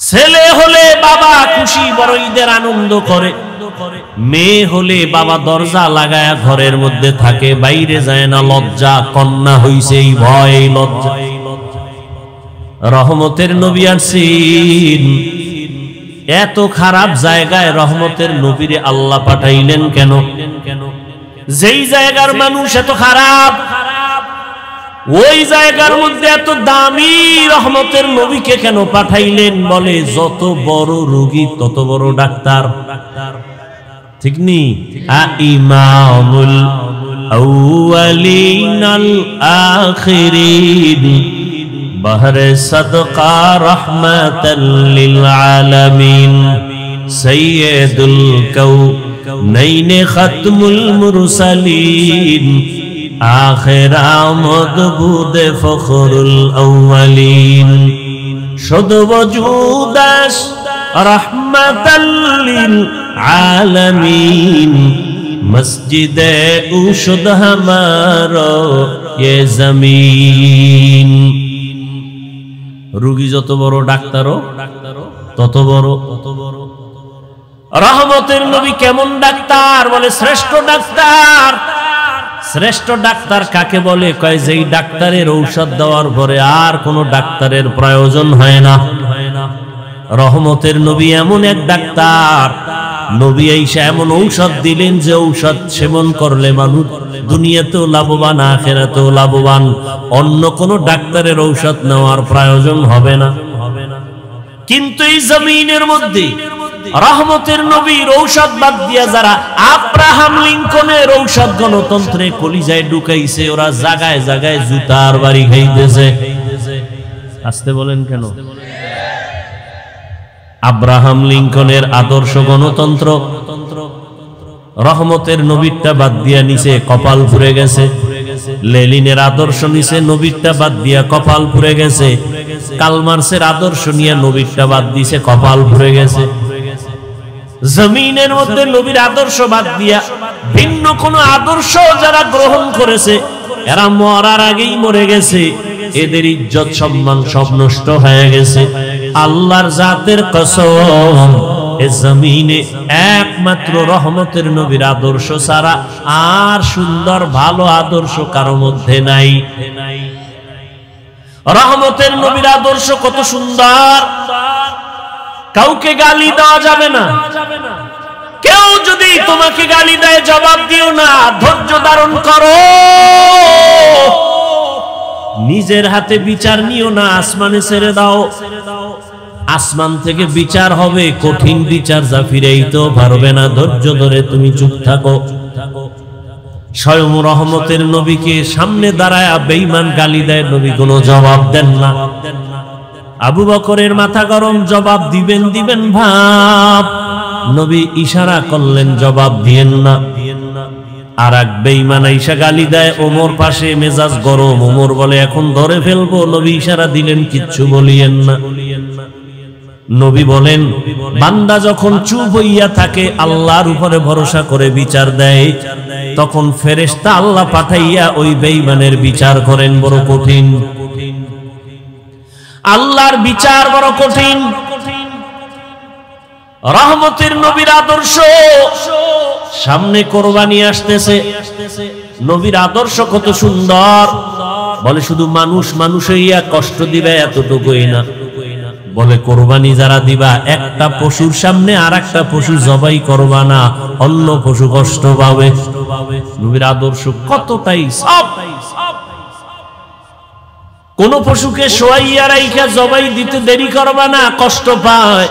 ছেলে হলে বাবা খুশি, বড় ঈদের আনন্দ করে। মেয়ে হলে বাবা দরজা লাগায়া ঘরের মধ্যে থাকে, বাইরে যায় না, লজ্জা। কন্যা হইছে এই ভয়, এই লজ্জা। রহমতের নবী আসছেন, এত খারাপ জায়গায় রহমতের নবীরে আল্লাহ পাঠাইলেন কেন? যেই জায়গার মানুষ এত খারাপ, ওই জায়গার মধ্যে এত দামি রহমতের নবীকে কেন পাঠাইলেন? বলে যত বড় রোগী তত বড় ডাক্তার, ঠিক নি? ইমামুল আউয়ালিন আল আখিরিন বহরে সাদকা রাহমাতাল লিল আলামিন সাইয়্যিদুল কাউনাইন খাতমুল মুরসালিন আখির আমদ বুদে ফখরুল আউয়ালিন শুদ ওজুদাস রাহমাতাল লিল আলামিন মসজিদে উশুদ হামারো ये जमीन। রোগী যত বড় ডাক্তারও তত বড়। রহমতের নবী কেমন ডাক্তার? বলে শ্রেষ্ঠ ডাক্তার। শ্রেষ্ঠ ডাক্তার কাকে বলে? কয় যেই ডাক্তারের ঔষধ দেওয়ার পরে আর কোন ডাক্তারের প্রয়োজন হয় না। রহমতের নবী এমন এক ডাক্তার, নবী আইসা এমন ঔষধ দিলেন যে ঔষধ সেবন করলে মানুষ দুনিয়াতেও লাভবান, আখিরাতেও লাভবান। অন্য কোন ডাক্তারের ঔষধ নেওয়ার প্রয়োজন হবে না। কিন্তু এই জমিনের মধ্যে রহমতের নবীর ঔষধ বাদ দিয়া যারা আব্রাহাম লিঙ্কনের ঔষধ গণতন্ত্রে কলিজায় ঢুকাইছে, ওরা জায়গায় জায়গায় জুতার বাড়ি খাইতেছে। আসতে বলেন কেন? আব্রাহাম লিঙ্কনের আদর্শ গণতন্ত্র রহমতের নবীরটা বাদ দিয়া নিচে কপাল পুড়ে গেছে। লেনিনের আদর্শ নিচে, নবীরটা বাদ দিয়া কপাল পুড়ে গেছে। কালমার্সের আদর্শ নিয়ে নবীরটা বাদ দিছে, কপাল পুড়ে গেছে। জমিনের মধ্যে নবীর আদর্শ বাদ দিয়া ভিন্ন কোন আদর্শ যারা গ্রহণ করেছে, এরা মরার আগেই মরে গেছে। এদের ইজ্জত সম্মান সব নষ্ট হয়ে গেছে। আল্লাহর জাতের কসম, এ জমিনে একমাত্র রহমতের নবীর আদর্শ ছাড়া আর সুন্দর ভালো আদর্শ কারো মধ্যে নাই। রহমতের নবীর আদর্শ কত সুন্দর! কাউকে গালি দেওয়া যাবে না। কেউ যদি তোমাকে গালি দেয় জবাব দিও না, ধৈর্য ধারণ করো। নিজের হাতে বিচার নিও না, আসমানে ছেড়ে দাও। আসমান থেকে বিচার হবে, কঠিন বিচার, যা ফিরাইতেও পারবে না। ধৈর্য ধরে তুমি চুপ থাকো। স্বয়ং রহমতের নবীকে সামনে দাঁড়ায় বেঈমান গালি দেয়, নবী কোনো জবাব দেন না। আবু বকরের মাথা গরম, জবাব দিবেন ভাব, নবী ইশারা করলেন জবাব দিয়েন না। আর এক বেঈমান আইসা গালি দেয়, ওমর পাশে, মেজাজ গরম। ওমর বলে এখন ধরে ফেলবো। নবী ইশারা দিলেন কিচ্ছু বলিয়েন না। নবী বলেন বান্দা যখন চুপ হইয়া থাকে, আল্লাহর উপরে ভরসা করে বিচার দেয়, তখন ফেরেশতা আল্লাহ পাঠাইয়া ওই বেঈমানের বিচার করেন। বড় কঠিন, আল্লাহর বিচার বড় কঠিন। রহমতের নবীর আদর্শ, সামনে কোরবানি আসতেছে, নবীর আদর্শ কত সুন্দর। বলে শুধু মানুষ হইয়া কষ্ট দিবে এতটুকুই না। বলে কোরবানি যারা দিবা, একটা পশুর সামনে আর একটা পশু জবাই করবা না, অন্য পশু কষ্ট পাবে। নবীর আদর্শ কতটাই সব। কোন পশুকে শোয়াইয়া রাইখা জবাই দিতে দেরি করবা না, কষ্ট পায়।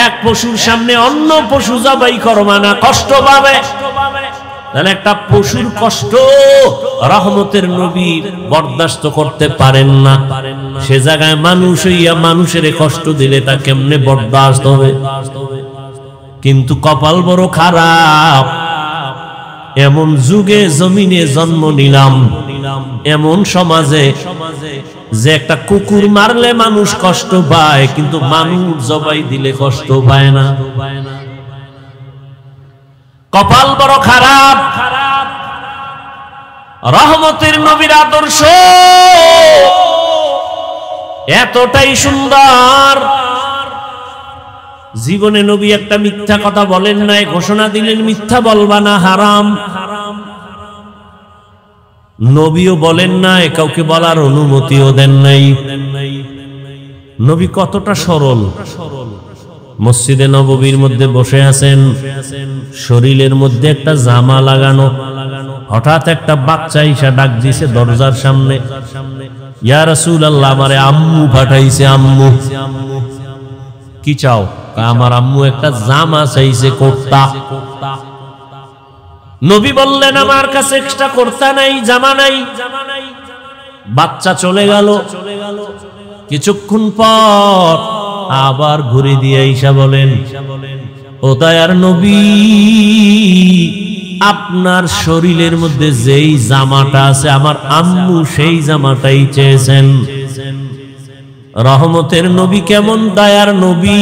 এক পশুর সামনে অন্য পশু জবাই করবা না, কষ্ট পাবে। তাহলে একটা পশুর কষ্ট রহমতের নবী বরদাস্ত করতে পারেন না। সে জায়গায় মানুষ হইয়া মানুষের কষ্ট দিলে তা কেমনে বরদাস্ত হবে? কিন্তু কপাল বড় খারাপ, এমন যুগে জমিনে জন্ম নিলাম, এমন সমাজে যে একটা কুকুর মারলে মানুষ কষ্ট পায়, কিন্তু মানুষ জবাই দিলে কষ্ট পায় না। কপাল বড় খারাপ। রহমতের নবীর আদর্শ এতটাই সুন্দর, জীবনে নবী একটা মিথ্যা কথা বলেন নাই, ঘোষণা দিলেন মিথ্যা বলবা না, হারাম। নবীও বলেন নাই, কাউকে বলার অনুমতিও দেন নাই। নবী কতটা সরল। মসজিদে নববীর মধ্যে বসে আছেন, শরীরের মধ্যে একটা জামা লাগানো, হঠাৎ একটা বাচ্চা ইসা ডাক দিছে দরজার সামনে, ইয়া রাসূলুল্লাহ, আমারে আম্মু পাঠাইছে, আম্মু। কি চাও? আমার আম্মু একটা জামা চাইছে, কুর্তা। নবী বললেন আমার কাছে এক্সট্রা কুর্তা নাই, জামা নাই। বাচ্চা চলে গেল। কিছুক্ষণ পর আবার ঘুরে দিয়ে ঈশা বলেন, ও দয়ার নবী, আপনার শরীরের মধ্যে যেই জামাটা আছে আমার আম্মু সেই জামাটাই চেয়েছেন। রহমতের নবী কেমন দয়ার নবী,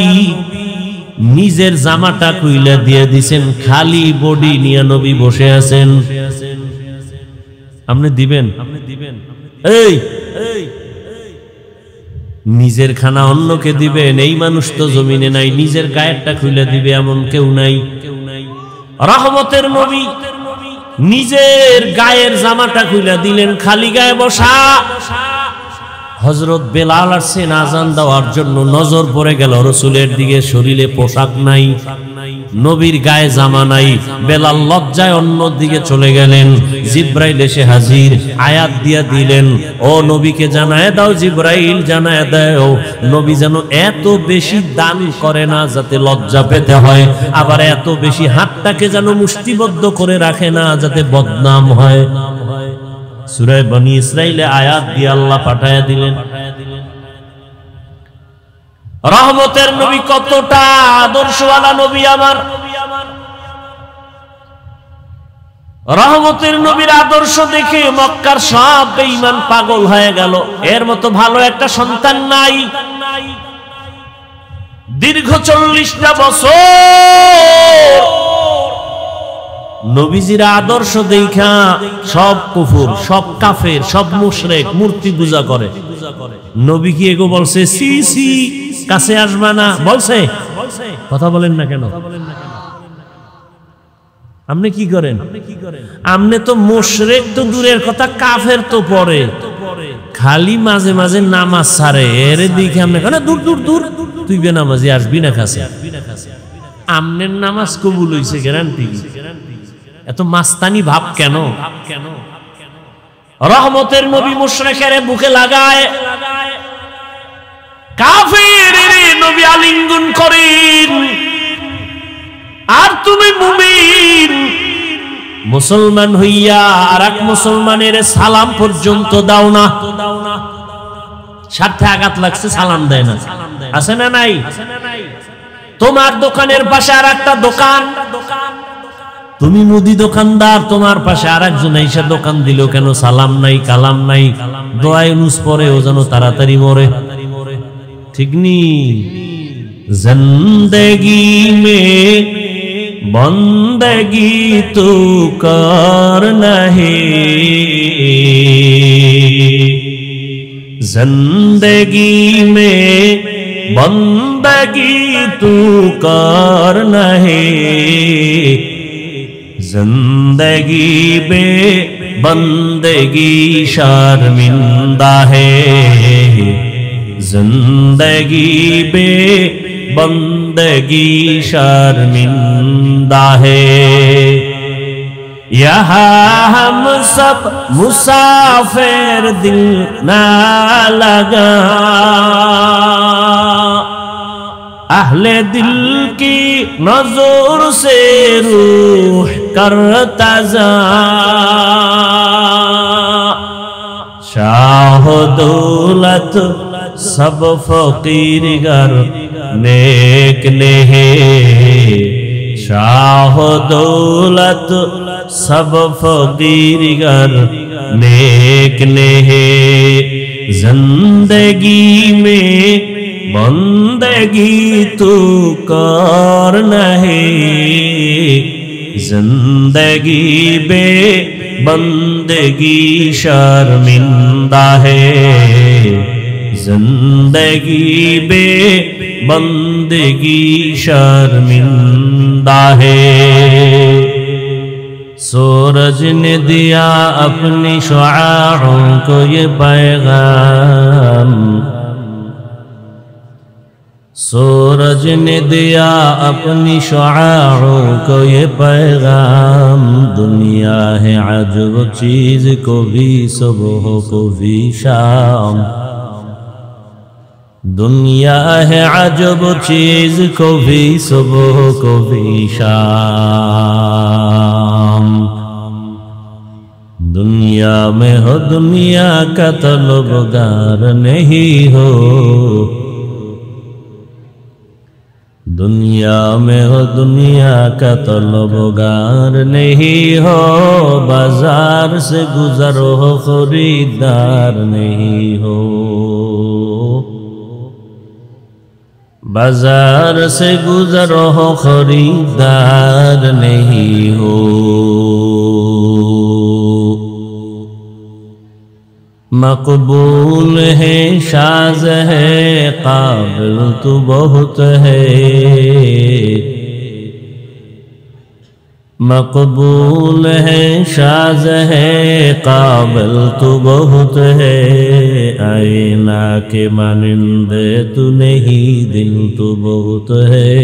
নিজের জামাটা খুইলা দিয়ে দিছেন, খালি বডি নিয়ে নবী বসে আছেন। আপনি দিবেন? এই নিজের খানা অন্যকে দিবেন, এই মানুষ তো জমিনে নাই। নিজের গায়েরটা খুলে দিবে এমন কেউ নাই। রহমতের নবী নিজের গায়ের জামাটা খুলে দিলেন, খালি গায়ে বসা। হযরত বেলাল আসছেন আযান দেওয়ার জন্য, নজর পড়ে গেল রাসূলের দিকে, শরীরে পোশাক নাই, নবীর গায়ে জামা নাই। বেলাল লজ্জায় অন্য দিকে চলে গেলেন। জিব্রাইল এসে হাজির, আয়াত দিয়া দিলেন, ও নবীকে জানায় দাও, জিব্রাইল জানায় দাও, নবী যেন এত বেশি দান করে না যাতে লজ্জা পেতে হয়, আবার এত বেশি হাতটাকে যেন মুষ্টিবদ্ধ করে রাখে না যাতে বদনাম হয়। সূরা বনী ইসরাইলে আয়াত দিয়ে আল্লাহ পাঠায়া দিলেন। রহমতের নবী কতটা আদর্শওয়ালা নবী আমার। রহমতের নবীর আদর্শ দেখে মক্কার সব বেঈমান পাগল হয়ে গেল। এর মতো ভালো একটা সন্তান নাই। দীর্ঘ 40টা বছর নবীজির আদর্শ দেখা সব কুফর, সব কাফের, সব মুশরিক মূর্তি পূজা করে। নবী কি এগো বলছে সি সি কাছে আসবা না? বলছে? কথা বলেন না কেন? আপনি কি করেন? আপনি তো মুশরিক তো দূরের কথা, কাফের তো পরে, খালি মাঝে মাঝে নামাজ ছাড়ে। এর দিকে আপনি কেন দূর দূর দূর, তুই বেনামাজি আসবি না কাছে। আমনের নামাজ কবুল হইছে গ্যারান্টি। এত মাস্তানি ভাব কেন? রহমতের নবী মুশরিকের বুকে লাগায়, কাফেরের নবী আলিঙ্গন করেন, আর তুমি মুমিন মুসলমান হইয়া আর এক মুসলমানের সালাম পর্যন্ত দাও না। স্বার্থে আঘাত লাগছে, সালাম দেয় না। আছে না নাই? তোমার দোকানের পাশে আর একটা দোকান, তুমি মুদি দোকানদার, তোমার পাশে আর একজন এসে দোকান দিল, কেন সালাম নাই, কালাম নাই, দোয়া ইউনুস পরে ও যেন তাড়াতাড়ি মরে। ঠিক নি? জিন্দেগি মে বন্দেগি তু করনা হে, জিন্দেগি মে বন্দেগি তু করনা হে, जिंदगी बे बंदगी शर्मिंदा है, जिंदगी बे बंदगी शर्मिंदा है। यहाँ हम सब मुसाफिर दिल ना लगा, अहले दिल की नजर से रूह करता जा, शाह दौलत सब फकीर गर नेक ने है, शाह दौलत सब फकीर गर नेक ने है। जिंदगी में बंदगी तू करना है, जिंदगी बे बंदगी शर्मिंदा है, जिंदगी बे बंदगी शर्मिंदा है। सूरज ने दिया अपनी शुआओं को ये पैगाम, सूरज ने दिया अपनी शुआओं को ये पैगाम। दुनिया है अजब चीज, को भी सुबह को भी शाम। दुनिया है अजब चीज, को भी सुबह को भी शाम। दुनिया में हो दुनिया का तलबगार नहीं हो, दुनिया में हो दुनिया का तलबगार नहीं हो। बाजार से गुजरो हो खरीदार नहीं हो, बाजार से गुजरो हो खरीदार नहीं हो। मकबूल है शाज़ है काबिल तो बहुत है, मकबूल है शाज़ है काबिल तो बहुत है। आईना के मानिंदे तू नहीं दिल तो बहुत है,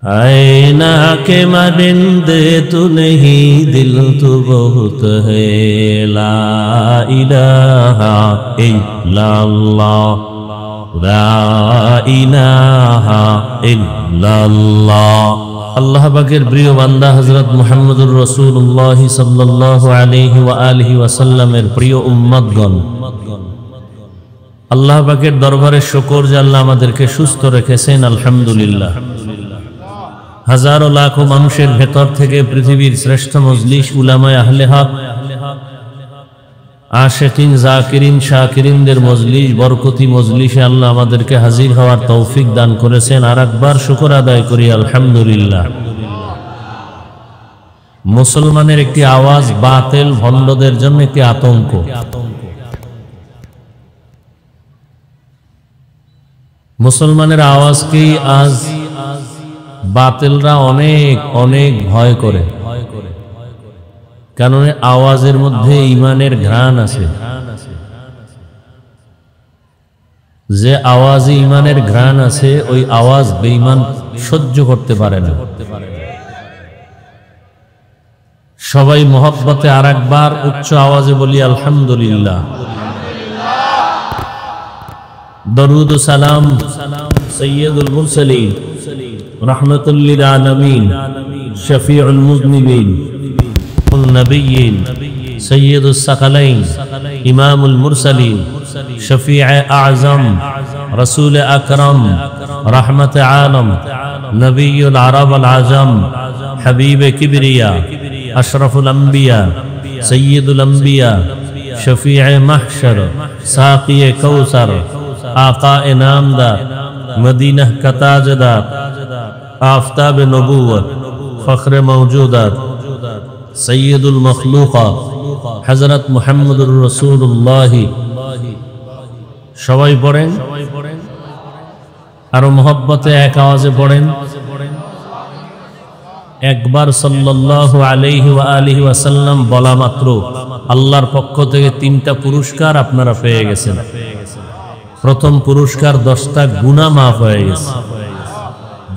आईना के मानिंदे तू नहीं दिल तो बहुत है। ला इलाहा इल्लल्लाह, ला इलाहा इल्लल्लाह। अल्लाह पाकेर प्रिय बान्दा हजरत मुहम्मदुर रसूलुल्लाह सल्लल्लाहु अलैहि व आलिहि वसल्लमेर प्रिय उम्मतगण, अल्लाह पाकेर दरबारे शुक्र जे आल्लाह आमादेरके सुस्थ रेखेছেন আলহামদুলিল্লাহ। হাজারো লাখো মানুষের ভেতর থেকে পৃথিবীর শ্রেষ্ঠ মজলিস উলামায়ে আহলে হক, আশিকিন জাকিরিন শাকিরিনদের মজলিস, বরকতি মজলিসে আল্লাহ আমাদেরকে হাজির হওয়ার তৌফিক দান করেছেন। আর একবার শুকর আদায় করি আলহামদুলিল্লাহ। মুসলমানের একটি আওয়াজ বাতিল ভণ্ডদের জন্য একটি আতঙ্ক। মুসলমানের আওয়াজকেই আজ বাতিলরা অনেক অনেক ভয় করে, কারণ আওয়াজের মধ্যে ঈমানের ঘ্রাণ আছে। যে আওয়াজে ঈমানের ঘ্রাণ আছে ওই আওয়াজ বেঈমান সহ্য করতে পারে না। সবাই মহব্বতে আরেকবার উচ্চ আওয়াজে বলি আলহামদুলিল্লাহ। দরুদ ও সালাম সৈয়দুল মুরসালিন রাহমাতুল লিল আলামিন শফিউল মুযনিবিন النبيين سيد الثقلين إمام المرسلين شفيع أعظم رسول أكرم رحمة عالم نبي العرب العجم حبيب كبرياء أشرف الأنبياء سيد الأنبياء شفيع محشر ساقي كوثر آقا نامدار مدینہ کا تاجدار آفتاب نبوت فخر موجودات سید المخلوقات حضرت মুহাম্মদুর রাসূলুল্লাহ। সবাই পড়েন, আরো মহব্বতে এক আওয়াজে পড়েন একবার সাল্লাল্লাহু আলাইহি ওয়া আলিহি ওয়াসাল্লাম বলা মাত্র আল্লাহর পক্ষ থেকে 3টা পুরস্কার আপনারা পেয়ে গেছেন। প্রথম পুরস্কার 10টা গুনাহ মাফ হয়ে গেছে,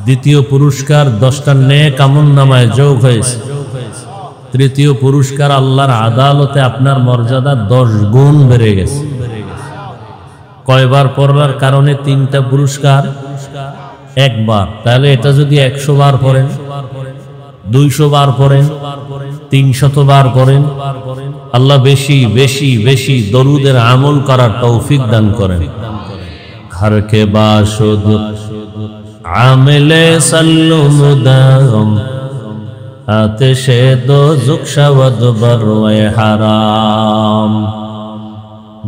দ্বিতীয় পুরস্কার 10টা নেক আমলনামায় যোগ হয়েছে, তৃতীয় পুরস্কার আল্লাহর আদালতে আপনার মর্যাদা 10 গুণ বেড়ে গেছে। কয়বার পড়ার কারণে 3টা পুরস্কার? একবার। তাহলে এটা যদি 100 বার পড়েন, 200 বার পড়েন, 300 বার পড়েন, আল্লাহ বেশি বেশি বেশি দরুদের আমল করার তৌফিক দান করেন। ঘর কে বাসুদ আমেলে সাল্লু মুদাম আতেশে দোজখ শাওয়াদ বরওয়ে হারাম।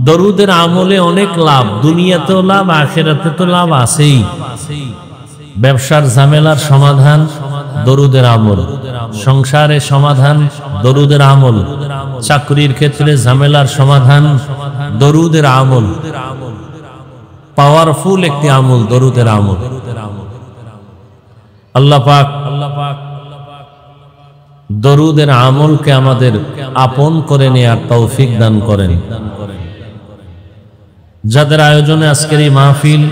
দরুদের আমলে অনেক লাভ, দুনিয়াতেও লাভ, আখিরাতে তো লাভ আছেই। ব্যবসার ঝামেলার সমাধান দরুদের আমল, সংসারে সমাধান দরুদের আমল, চাকরির ক্ষেত্রে ঝামেলার সমাধান দরুদের আমল, পাওয়ারফুল একটি আমল দরুদের আমল। আল্লাহ পাক দরুদের আমলকে আমাদের আপন করে নেয়ার তৌফিক দান করেন। যাদের আয়োজনে আজকের এই মাহফিল,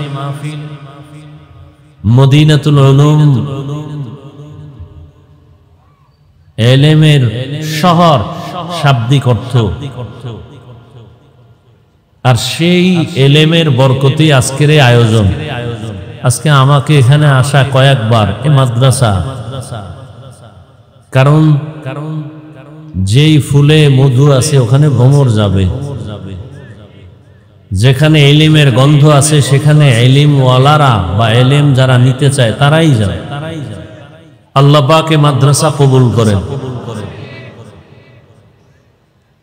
মদিনাতুল উলুম এলেমের শহর শাব্দিক অর্থ, আর সেই এলেমের বরকতি আজকের এই আয়োজন। আজকে আমাকে এখানে আসা কয়েকবার এই মাদ্রাসা, কারণ যেই ফুলে মধু আছে ওখানে ভ্রমর যাবে, যেখানে এলিমের গন্ধ আছে সেখানে এলিম ওয়ালারা বা এলিম যারা নিতে চায় তারাই যায়। আল্লাহ পাক এই মাদ্রাসা কবুল করেন।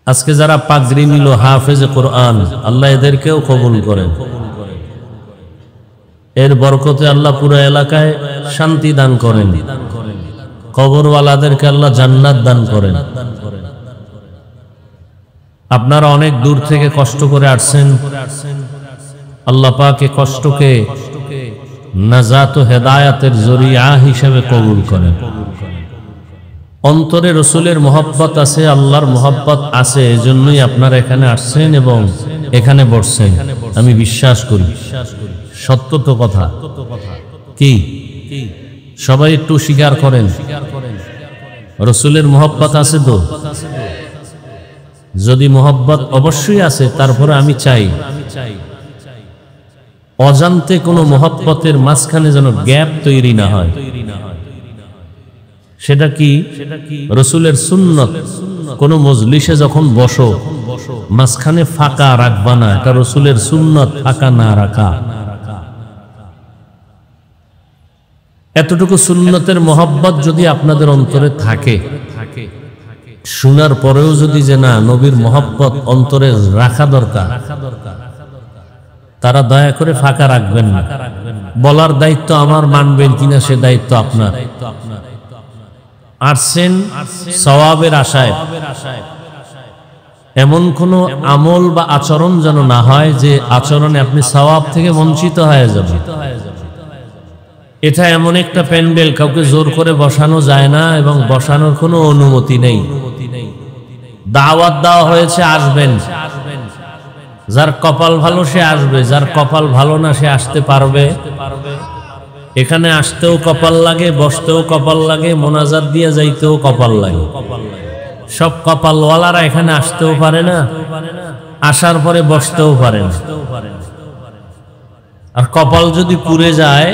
আজকে যারা পাগড়ি নিল হাফেজ কোরআন, আল্লাহ এদেরকেও কবুল করেন। এর বরকতে আল্লাহ পুরো এলাকায় শান্তি দান করেন। কবরওয়ালাদেরকে আল্লাহ জান্নাত দান করেন। আপনারা অনেক দূর থেকে কষ্ট করে আসছেন, আল্লাহ পাক এই কষ্টকে নাজাত ও হেদায়াতের জরিয়া হিসেবে কবুল করেন। অন্তরে রসুলের মহব্বত আছে, আল্লাহর মহব্বত আছে, এজন্যই আপনারা এখানে আসছেন এবং এখানে বসছেন। আমি বিশ্বাস করি সত্য তো কথা কি, সবাই একটু স্বীকার করেন রসুলের মহব্বত আছে তো? যদি মহব্বত অবশ্যই আছে, তারপরে আমি চাই অজান্তে কোনো মহব্বতের মাঝখানে যেন গ্যাপ তৈরি না হয়। সেটা কি? রসুলের সুন্নত। কোন মজলিসে যখন বসো মাঝখানে ফাঁকা রাখবা না, এটা রসুলের সুন্নত, ফাঁকা না রাখা। এতটুকু সুন্নতের মহব্বত যদি আপনাদের অন্তরে থাকে, শোনার পরেও যদি যে না নবীর মহব্বত অন্তরে রাখা দরকার, তারা দয়া করে ফাঁকা রাখবেন না। বলার দায়িত্ব আমার, মানবেন কিনা সে দায়িত্ব আপনার। আসছেন সওয়াবের আশায়, এমন কোন আমল বা আচরণ যেন না হয় যে আচরণে আপনি সওয়াব থেকে বঞ্চিত হয়ে যাবেন। এটা এমন একটা প্যান্ডেল, কাউকে জোর করে বসানো যায় না এবং বসানোর কোনো অনুমতি নেই। দাওয়াত দেওয়া হয়েছে, আসবেন। যার কপাল ভালো সে আসবে, যার কপাল ভালো না সে আসতে পারবে। এখানে আসতেও কপাল লাগে, বসতেও কপাল লাগে, মোনাজাত দিয়ে যাইতেও কপাল লাগে। সব কপালওয়ালারা এখানে আসতেও পারে না, আসার পরে বসতেও পারে না। আর কপাল যদি পুড়ে যায়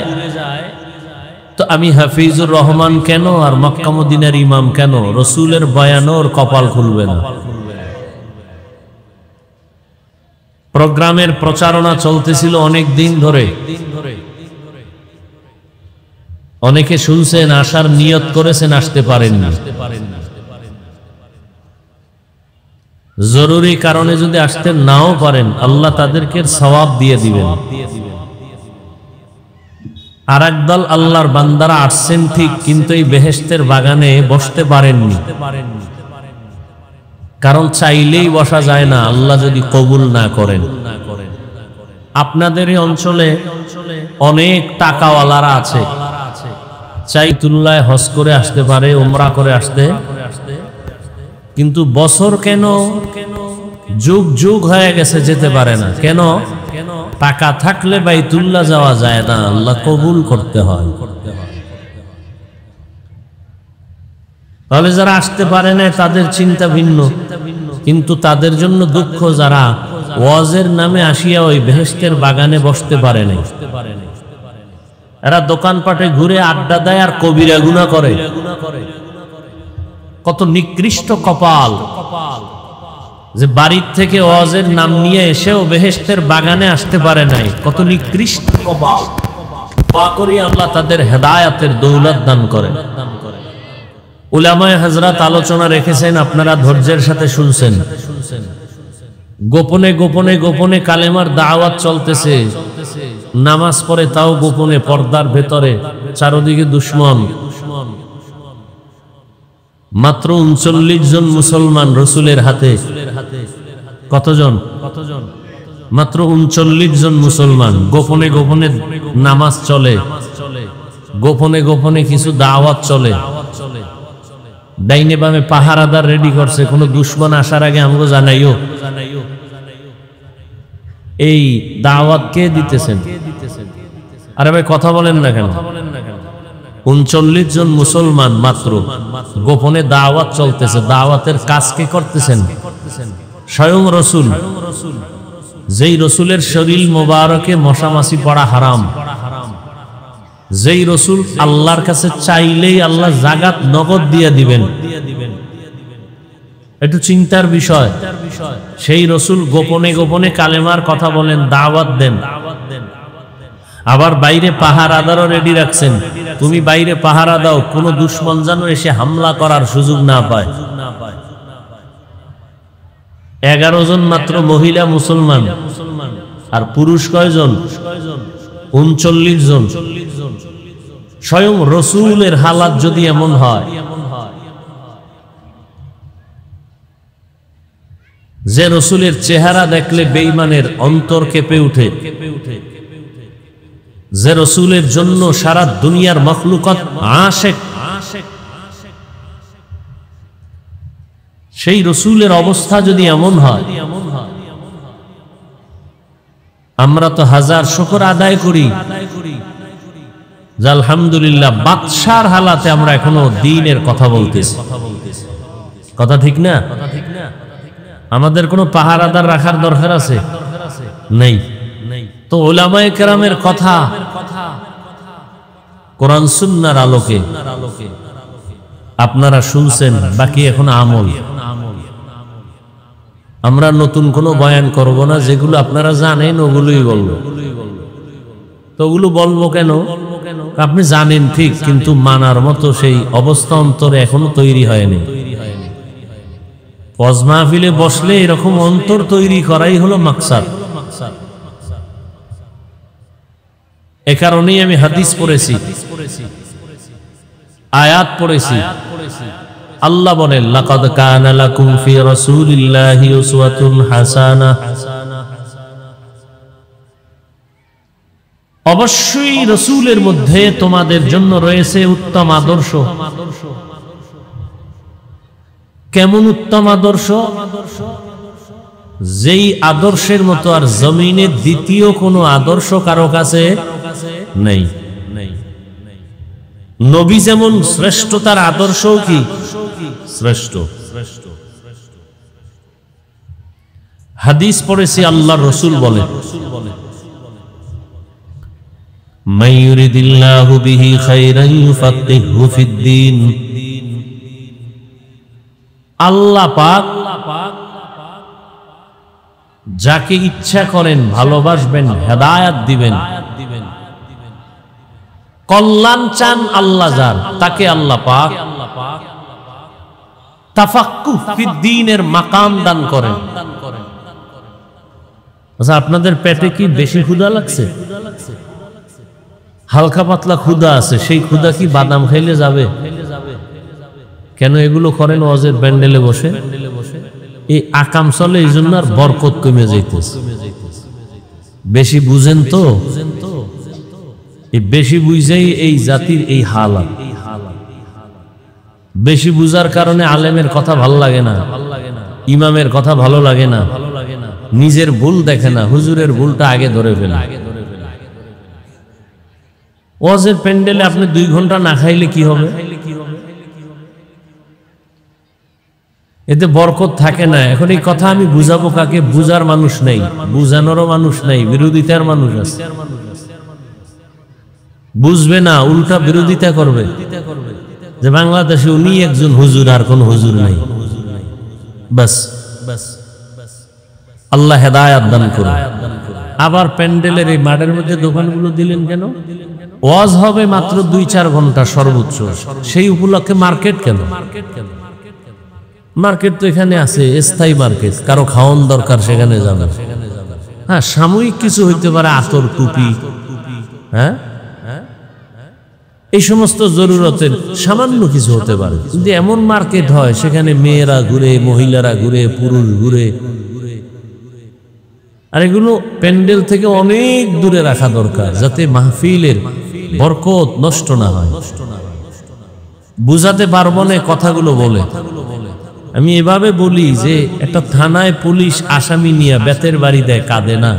তো আমি হাফিজুর রহমান কেন আর মক্কা মদিনার ইমাম কেন, রসুলের বয়ানোর কপাল খুলবে না। প্রোগ্রামের প্রচারণা চলতেছিল অনেক দিন ধরে, অনেকে শুনছেন, আসার নিয়ত করেছেন, আসতে পারেননি। জরুরি কারণে যদি আসতে নাও পারেন, আল্লাহ তাদেরকে সওয়াব দিয়ে দিবেন। আর একদল আল্লাহর বান্দারা আসছেন ঠিক, কিন্তু এই বেহেশতের বাগানে বসতে পারেননি, কারণ চাইলেই বসা যায় না আল্লাহ যদি কবুল না করেন। আপনাদের এই অঞ্চলে অনেক টাকাওয়ালারা আছে, চাইতুল্লাহ হজ করে আসতে পারে, উমরা করে আসতে, কিন্তু বছর কেন যুগ যুগ হয়ে গেছে যেতে পারে না। কেন? টাকা থাকলে বাইতুল্লাহ যাওয়া যায় না, আল্লাহ কবুল করতে হয়। তাহলে যারা আসতে পারে না তাদের চিন্তা ভিন্ন, কিন্তু তাদের জন্য দুঃখ যারা ওয়াজের নামে আসিয়া ওই বেহেশতের বাগানে বসতে পারে না। এরা দোকানপাটে ঘুরে আড্ডা দেয় আর কবিরা গুনাহ করে। কত নিকৃষ্ট কপাল যে বাড়ির থেকে ওয়াজের নাম নিয়ে এসেও বেহেশতের বাগানে আসতে পারে নাই। কত নিকৃষ্ট কপাল। দোয়া করি আল্লাহ তাদের হেদায়েতের দৌলত দান করেন। উলামায়ে হযরত আলোচনা রেখেছেন, আপনারা ধৈর্যের সাথে শুনছেন। গোপনে গোপনে গোপনে কালেমার দাওয়াত চলতেছে, নামাজ পড়ে তাও গোপনে, পর্দার ভেতরে, চারদিকে দুশমন। মাত্র 39 জন মুসলমান রসুলের হাতে, কতজন? মাত্র 39 জন মুসলমান। গোপনে গোপনে নামাজ চলে, গোপনে গোপনে কিছু দাওয়াত চলে, ডাইনে বামে পাহারাদার রেডি করছে, কোনো দুশমন আসার আগে আমগো জানাইও। এই দাওয়াত কে দিতেছেন? আরে ভাই কথা বলেন না কেন? 39 জন মুসলমান মাত্র, গোপনে দাওয়াত চলতেছে। দাওয়াতের কাজ কে করতেছেন? স্বয়ং রসুল। যেই রসুলের শরীর মোবারকে মশামাছি পড়া হারাম, যেই রসুল আল্লাহর কাছে চাইলেই আল্লাহ জাগাত নগদ দিয়ে দিবেন, একটু চিন্তার বিষয়। সেই রসুল গোপনে গোপনে কালেমার কথা বলেন, দাওয়াত দেন, আবার বাইরে পাহারাদারও রেডি রাখছেন। তুমি বাইরে পাহারা দাও, কোনো দুশমন যেন এসে হামলা করার সুযোগ না পায়। 11 জন মাত্র মহিলা মুসলমান, আর পুরুষ কয়জন? 39 জন। স্বয়ং রসুলের হালাত যদি এমন হয়, যে রসুলের চেহারা দেখলে বেঈমানের অন্তর কেঁপে উঠে, যে রসুলের জন্য সারা দুনিয়ার মখলুকত আশিক, সেই রসুলের অবস্থা যদি এমন হয়, আমরা তো হাজার শুকর আদায় করি যে আলহামদুলিল্লাহ বাদশার হালাতে আমরা এখনো দ্বীনের কথা বলতেছি। কথা ঠিক না? আমাদের কোনো পাহারাদার রাখার দরকার আছে? নেই। তো উলামায়ে কেরামের কথা কোরআন সুন্নাহর আলোকে আপনারা শুনছেন, বাকি এখন আমল। আমরা নতুন কোনো বয়ান করব না, যেগুলো আপনারা জানেন ওগুলোই বলবো। তো ওগুলো বলবো কেন? আপনি জানেন ঠিক, কিন্তু মানার মতো সেই অবস্থা অন্তরে এখনো তৈরি হয়নি। ওয়াজ মাহফিলে বসলে এরকম অন্তর তৈরি করাই হলো মাকসাদ। এ কারণেই আমি হাদিস পড়েছি, আয়াত পড়েছি। আল্লাহ বলেন, লাকাদ কানা লাকুম ফি রাসূলিল্লাহি উসওয়াতুন হাসানাহ, অবশ্যই রাসূলের মধ্যে তোমাদের জন্য রয়েছে উত্তম আদর্শ। কেমন উত্তম আদর্শ? যেই আদর্শের মতো আর জমিনে দ্বিতীয় কোনো আদর্শ কারো কাছে নেই। নবী যেমন শ্রেষ্ঠ, তার আদর্শও কি শ্রেষ্ঠ। হাদিস পড়েছি, আল্লাহর রাসূল বলেন, মান ইউরিদিল্লাহু বিহি খায়রান ইউফাক্কিহু ফিদ্দীন। আল্লাহ পাক যাকে ইচ্ছা করেন ভালোবাসবেন, হেদায়েত দিবেন। কল্যাণ চান আল্লাহ যার, তাকে আল্লাহ পাক তাফাক্কুহ ফিদ্দীনের মাকাম দান করেন। আচ্ছা, আপনাদের পেটে কি বেশি ক্ষুধা লাগছে? হালকা পাতলা ক্ষুধা আছে, সেই ক্ষুধা কি বাদাম খাইলে যাবে? কেন এগুলো করেন ওয়াজের প্যান্ডেলে বসে? এই আকাম চলে, এই জন্য আর বরকত কমে যাইতেছে। বেশি বুঝেন তো, এই বেশি বুঝেই এই জাতির এই হালাত। বেশি বুঝার কারণে আলেমের কথা ভালো লাগে না, ইমামের কথা ভালো লাগে না, নিজের ভুল দেখে না, হুজুরের ভুলটা আগে ধরে ফেলে। ওয়াজের প্যান্ডেলে আপনি 2 ঘন্টা না খাইলে কি হবে? এতে বরকত থাকে না। এখন এই কথা আমি বুঝাবো কাকে? বুঝার মানুষ নেই, বুঝানোরও মানুষ নেই, বিরোধিতার মানুষ আছে। বুঝবে না, উল্টা বিরোধিতা করবে যে বাংলাদেশে উনি একজন হুজুর, আর কোন হুজুর নাই। বাস, আল্লাহ হেদায়েত দান করুন। আবার প্যান্ডেলের এই মাঠের মধ্যে দোকানগুলো দিলেন কেন? ওয়াজ হবে মাত্র 2-4 ঘন্টা সর্বোচ্চ, সেই উপলক্ষে মার্কেট কেন? মার্কেট তো এখানে আছে, স্থায়ী মার্কেট, কারো খাওয়ান দরকার সেখানে যাবে। হ্যাঁ, সাময়িক কিছু হইতে পারে, আতর, টুপি, হ্যাঁ, এই সমস্ত জরুরতের সামান্য কিছু হতে পারে। কিন্তু এমন মার্কেট হয় সেখানে মেয়েরা ঘুরে, মহিলারা ঘুরে, পুরুষ ঘুরে, আর এগুলো প্যান্ডেল থেকে অনেক দূরে রাখা দরকার, যাতে মাহফিলের বরকত নষ্ট না হয়। বুঝাতে পারবো না কথাগুলো বলে। আমি এভাবে বলি যে একটা থানায় পুলিশ আসামি নিয়ে বেতের বাড়ি দেয়, কাঁদে না।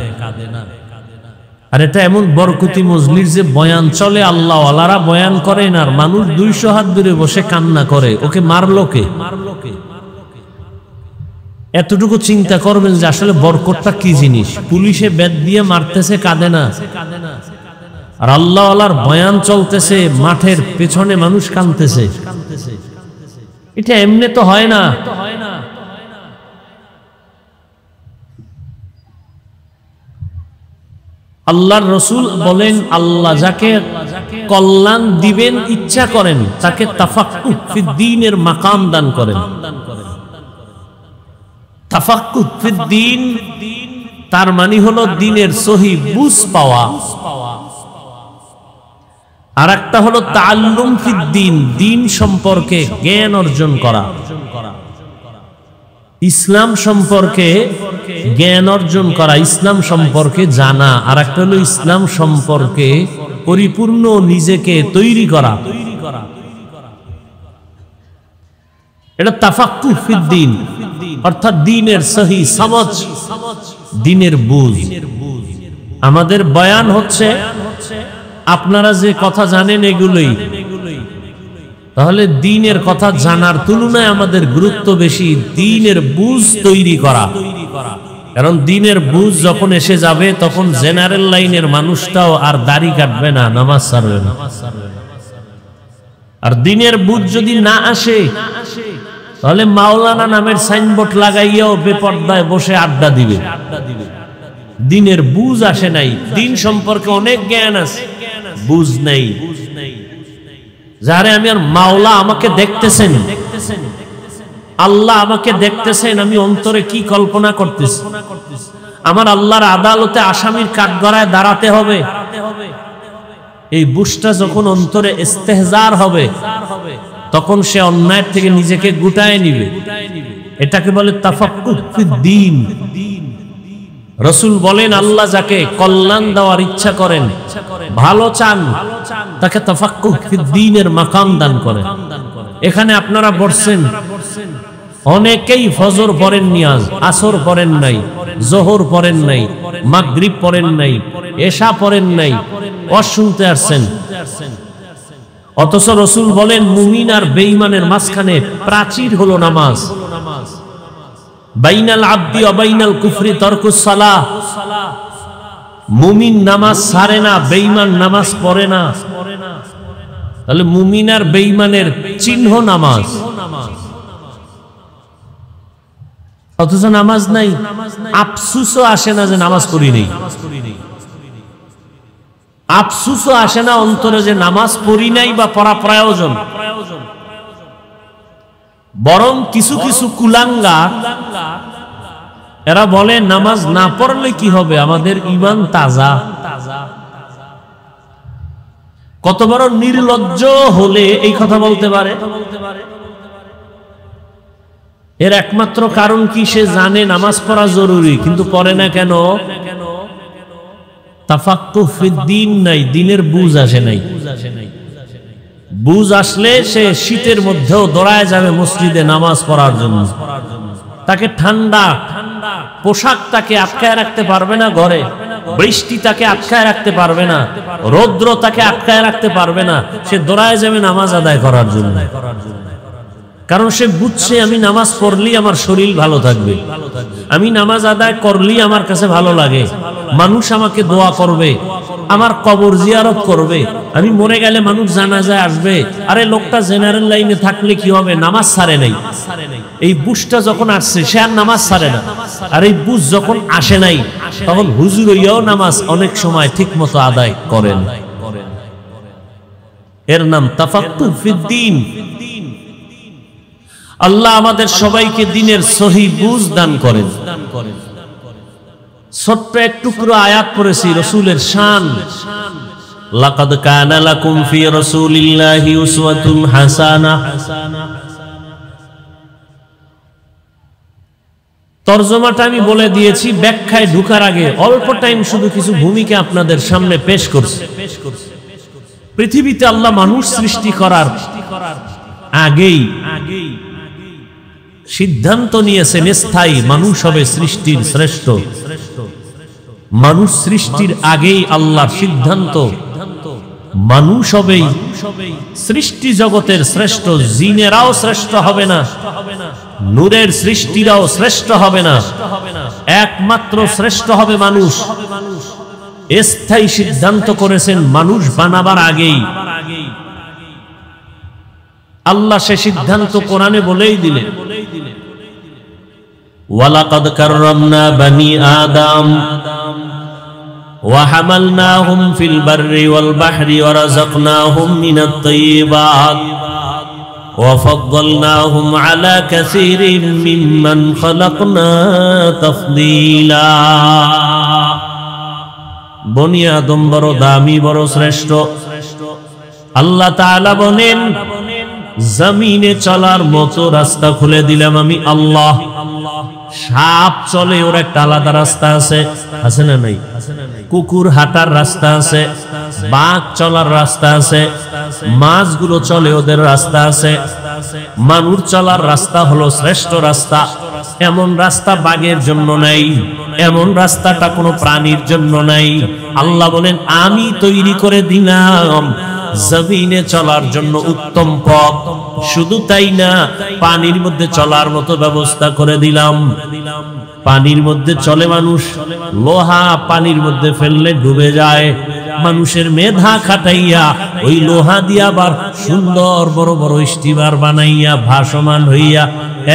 আর এটা এমন বরকতি মজলিস যে বয়ান চলে, আল্লাহ ওয়ালারা বয়ান করেন আর মানুষ 200 হাত দূরে বসে কান্না করে, ওকে মারলো কে? এতটুকু চিন্তা করবেন যে আসলে বরকতটা কি জিনিস। পুলিশে বেত দিয়ে মারতেছে, কাঁদে না। আর আল্লাহ ওয়ালার বয়ান চলতেছে, মাঠের পেছনে মানুষ কাঁদতেছে। এটা এমনি তো হয় না। আল্লাহর রাসূল বলেন, আল্লাহ যাকে কল্যাণ দিবেন ইচ্ছা করেন তাকে তাফাক্কুহ ফিদ্দীনের মাকাম দান করেন। তাফাক্কুহ ফিদ্দীন তার মানে হলো দ্বীনের সহি বুঝ পাওয়া, আর একটা হলো তাআল্লুম ফিদ্দীন, দ্বীন সম্পর্কে জ্ঞান অর্জন করা, ইসলাম সম্পর্কে জ্ঞান অর্জন করা, ইসলাম সম্পর্কে জানা। আর একটা হলো ইসলাম সম্পর্কে পরিপূর্ণ নিজেকে তৈরি করা। এটা তাফাক্কুহ ফিদ্দীন, অর্থাৎ দ্বীনের সহি সমঝ, দ্বীনের বুঝ। আমাদের বয়ান হচ্ছে আপনারা যে কথা জানেন এগুলোই, তাহলে দ্বীনের কথা জানার তুলনায় আমাদের গুরুত্ব বেশি দ্বীনের বুঝ তৈরি করা। কারণ দ্বীনের বুঝ যখন এসে যাবে তখন জেনারেল লাইনের মানুষটাও আর দাড়ি কাটবে না, নামাজ ছাড়বে না। আর দ্বীনের বুঝ যদি না আসে তাহলে মাওলানা নামের সাইনবোর্ড লাগাইয়াও বেপরদায় বসে আড্ডা দিবে। দ্বীনের বুঝ আসে নাই, দ্বীন সম্পর্কে অনেক জ্ঞান আছে, বুঝ নাই। যারে আমি আর মাওলা আমাকে দেখতেছেন, আল্লাহ আমাকে দেখতেছেন, আমি অন্তরে কি কল্পনা করতেছি, আমার আল্লাহর আদালতে আসামির কাঠগড়ায় দাঁড়াতে হবে, এই বুঝটা যখন অন্তরে ইস্তেহজার হবে তখন সে অন্যায়ের থেকে নিজেকে গুটায় নিবে। এটাকে বলে তাফাক্কুহ ফিদ্দীন। রাসূল বলেন, আল্লাহ যাকে কল্যাণ দেওয়ার ইচ্ছা করেন, ভালো চান, তাকে তাফাক্কুহ ফিদ্দীনের মাকাম দান করেন। এখানে আপনারা বলছেন অনেকেই ফজর পড়েন নি, আজ আসর পড়েন নাই, জোহর পড়েন নাই, মাগরিব পড়েন নাই, এশা পড়েন নাই, ওয়াজ শুনতে আসছেন। অথচ রাসূল বলেন মুমিন আর বেঈমানের মাঝখানে প্রাচীর হলো নামাজ। বাইনাল আবদি ওয়া বাইনাল কুফরি তারকুস সালাহ। মুমিন নামাজ ছাড়ে না, বেঈমান নামাজ পড়ে না। তাহলে মুমিন আর বেঈমানের চিহ্ন নামাজ, অথচ নামাজ নাই। আফসোসও আসে না যে নামাজ পড়ি নেই, আফসোসও আসে না অন্তরে যে নামাজ পড়ি নাই বা পড়া প্রয়োজন। বরং কিছু কিছু কুলাঙ্গার এরা বলে নামাজ না পড়লে কি হবে, আমাদের ঈমান তাজা। কত বড় নির্লজ্জ হলে এই কথা বলতে পারে। এর একমাত্র কারণ কি, সে জানে নামাজ পড়া জরুরি কিন্তু পড়ে না কেন? তাফাক্কুহ ফিদ্দীন নাই, দ্বীনের বুঝ আসে নাই। বুঝ আসলে সে শীতের মধ্যেও দৌড়ায় যাবে মসজিদে নামাজ পড়ার জন্য। তাকে ঠান্ডা পোশাক তাকে আটকায় রাখতে পারবে না ঘরে, বৃষ্টি তাকে আটকায় রাখতে পারবে না, রৌদ্র তাকে আটকায় রাখতে পারবে না। সে দৌড়ায় যাবে নামাজ আদায় করার জন্য। কারণ সে বুঝছে আমি নামাজ পড়লেই আমার শরীর ভালো থাকবে, আমি নামাজ আদায় করলেই আমার কাছে ভালো লাগে, মানুষ আমাকে দোয়া করবে, আমার কবর জিয়ারত করবে, আমি মরে গেলে মানুষ জানাজায় আসবে। আরে লোকটা জেনারেল লাইনে থাকলে কি হবে, নামাজ ছাড়ে নাই। এই বুঝটা যখন আসছে সে আর নামাজ ছাড়ে না। আর এই বুঝ যখন আসে নাই তখন হুজুর হইয়াও নামাজ অনেক সময় ঠিক মতো আদায় করেন। এর নাম তাফাক্কুহ ফিদ্দীন। আল্লাহ আমাদের সবাইকে দ্বীনের সহি বুঝ দান করেন। ছোট্ট এক টুকরো আয়াত পড়েছি রাসূলের শান। লাকাদ কানা লাকুম ফি রাসূলিল্লাহি উসওয়াতুন হাসানাহ। তরজমাটা আমি বলে দিয়েছি, ব্যাখ্যায় ঢোকার আগে অল্প টাইম শুধু কিছু ভূমিকা আপনাদের সামনে পেশ করছি। পৃথিবীতে আল্লাহ মানুষ সৃষ্টি করার আগেই সিদ্ধান্ত নিয়েছেন স্থায়ী মানুষ হবে সৃষ্টির শ্রেষ্ঠ। মানুষ সৃষ্টির আগেই আল্লাহর সিদ্ধান্ত মানুষ হবেই সৃষ্টি জগতের শ্রেষ্ঠ। জিনেরাও শ্রেষ্ঠ হবে না, নূরের সৃষ্টিরাও শ্রেষ্ঠ হবে না, একমাত্র শ্রেষ্ঠ হবে মানুষ। স্থায়ী সিদ্ধান্ত করেছেন মানুষ বানাবার আগেই। আল্লাহ সে সিদ্ধান্ত কোরআনে বলেই দিলেন, ওয়ালাকাদ কাররামনা বানি আদম وحملناهم في البر والبحر ورزقناهم من الطيبات وفضلناهم على كثير ممن خلقنا تفضيلا। বনি আদম বড় দামি, বড় শ্রেষ্ঠ। আল্লাহ তাআলা বলেন, জমিনে চলার মতো রাস্তা খুলে দিলাম আমি আল্লাহ। সাপ চলে, ওর একটা আলাদা রাস্তা আছে, আছে না নাই? কুকুর হাঁটার রাস্তা আছে, বাঘ চলার রাস্তা আছে, মাছগুলো চলে, ওদের রাস্তা আছে। মানুষ চলার রাস্তা হলো শ্রেষ্ঠ রাস্তা। এমন রাস্তা বাঘের জন্য নাই, এমন রাস্তাটা কোনো প্রাণীর জন্য নাই। আল্লাহ বলেন, আমি তৈরি করে দিলাম জমিনে চলার জন্য উত্তম পথ। শুধু তাই না, পানির মধ্যে চলার মতো ব্যবস্থা করে দিলাম। পানির মধ্যে চলে মানুষ, লোহা পানির মধ্যে ফেললে ডুবে যায়। মানুষের মেধা খাটাইয়া ওই লোহা দিয়া আবার সুন্দর বড় বড় স্টিমার বানাইয়া ভাসমান হইয়া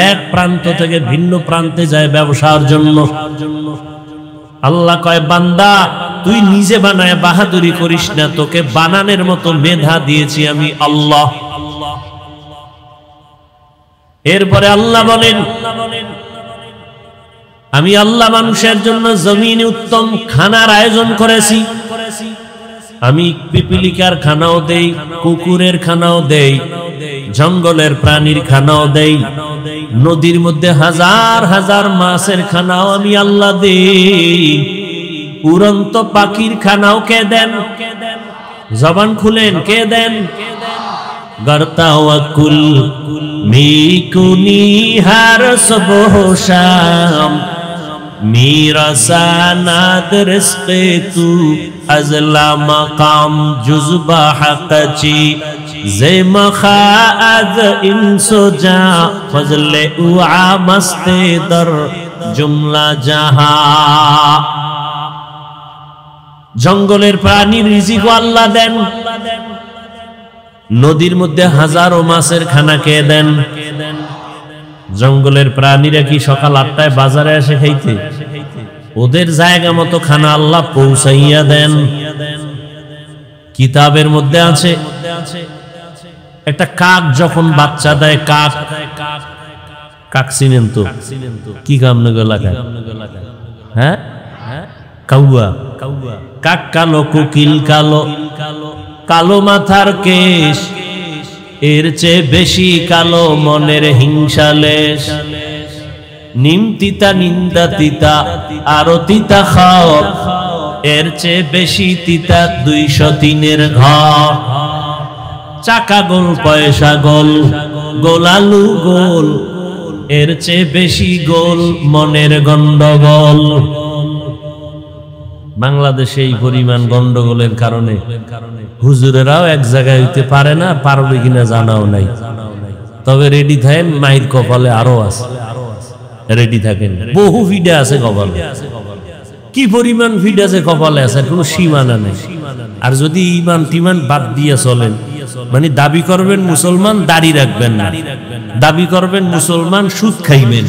এক প্রান্ত থেকে ভিন্ন প্রান্তে যায় ব্যবসার জন্য। আল্লাহ কয়, বান্দা তুই নিজে বানায় বাহাদুরি করিস না, তোকে বানানোর মতো মেধা দিয়েছি আমি আল্লাহ। এরপরে আল্লাহ বলেন, আমি আল্লাহ মানুষের জন্য জমিনে উত্তম খানার আয়োজন করেছি। আমি পিপিলিকার খানাও দেই, কুকুরের খানাও দেই, জঙ্গলের প্রাণীর খানাও দেই, নদীর মধ্যে হাজার হাজার মাছের খানাও আমি আল্লাহ দেই। উড়ন্ত পাখির খানাও কে দেন? জবান খুলেন, কে দেন? গর্তাওয়াকুল মিকুনি হার সবহ শাম মিরাসানাদ রিজকে তু আজলা মাকাম জুজবা হাকাচি জেমখাআদ ইনসুজা ফজলে উআ মস্তে দর জুমলা জাহা। জঙ্গলের প্রাণীর রিজিক আল্লাহ দেন, নদীর মধ্যে হাজারো মাছের খানা কে দেন? জঙ্গলের প্রাণীরা কি সকাল 8টায় বাজারে আসে খাইতে? ওদের জায়গা মতো খানা আল্লাহ পৌঁছাইয়া দেন। কিতাবের মধ্যে আছে, একটা কাক যখন বাচ্চা দেয়, কাক কাক চিনেন তো? কি কামনগর এলাকায়? হ্যাঁ, কাউয়া। কাক কালো, কোকিল কালো, কালো মাথার কেশ, এর চেয়ে বেশি কালো মনের হিংসালেশ। নিম তিতা, নিন্দা তিতা, আরো তিতা খাও, এর চেয়ে বেশি তিতা 203-এর ঘর। চাকা গোল, পয়সা গোল, গোলালু গোল, এর চেয়ে বেশি গোল মনের গন্ডগোল। বাংলাদেশে এই পরিমাণ গন্ডগোলের কারণে হুজুরেরাও এক জায়গায় হইতে পারে না, পারবে কিনা জানাও নাই। তবে রেডি থাকেন, মায়ের কপালে আরো আছে, রেডি থাকেন। বহু ভিডা আছে কপালে, কি পরিমাণ ভিড আছে কপালে আছে, কোনো সীমানা নেই। আর যদি ইমান টিমান বাদ দিয়ে চলেন, মানে দাবি করবেন মুসলমান, দাড়ি রাখবেন না, দাবি করবেন মুসলমান, সুদ খাইবেন,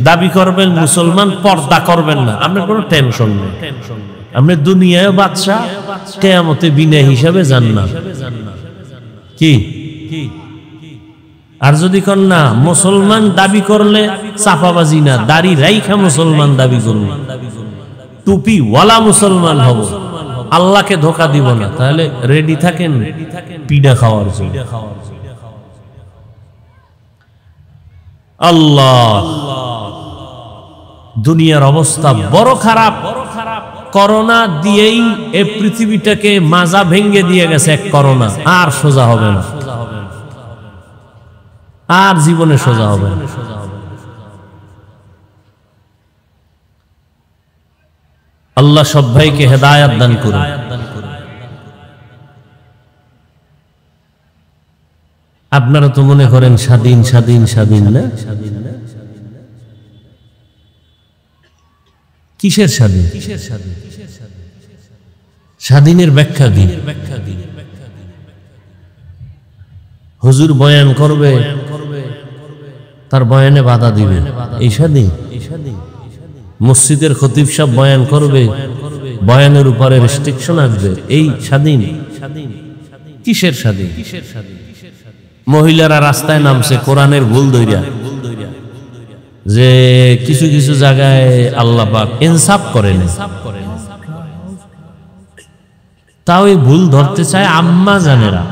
দাবি করবেন মুসলমান, পর্দা করবেন না, আপনার কোনো টেনশন নেই। আপনি দুনিয়ায় বাদশাহ, কিয়ামতে বিনা হিসাবে যান না। কি? আর যদি কন না মুসলমান দাবি করলে চাপাবাজি না, দাড়ি রাইখা মুসলমান দাবি করুন, টুপি ওয়ালা মুসলমান হব, আল্লাহকে ধোকা দিব না, তাহলে রেডি থাকেন পিডা খাওয়ার জন্য। আল্লাহ দুনিয়ার অবস্থা বড় খারাপ। করোনা দিয়েই এই পৃথিবীটাকে মাজা ভেঙে দিয়ে গেছে এক করোনা, আর সোজা হবে না, আর জীবনে সোজা হবে না। আল্লাহ সব ভাইকে হেদায়েত দান করুন। আপনারা তো মনে করেন স্বাধীন স্বাধীন স্বাধীন না? কিসের স্বাধীন? স্বাধীনের ব্যাখ্যা দিন। হুজুর বয়ান করবে, তার বয়ানে বাধা দিবে, এই স্বাধীন? মসজিদের খতিব সাহেব বয়ান করবে, বয়ানের উপরে রেস্ট্রিকশন আসবে, এই স্বাধীন? কিসের স্বাধীন? মহিলারা রাস্তায় নামছে কোরআনের ভুল ধইরা, যে কিছু কিছু জায়গায় আল্লাহ পাক ইনসাফ করেন, তাও এই ভুল ধরতে চায় আম্মা জানেরা।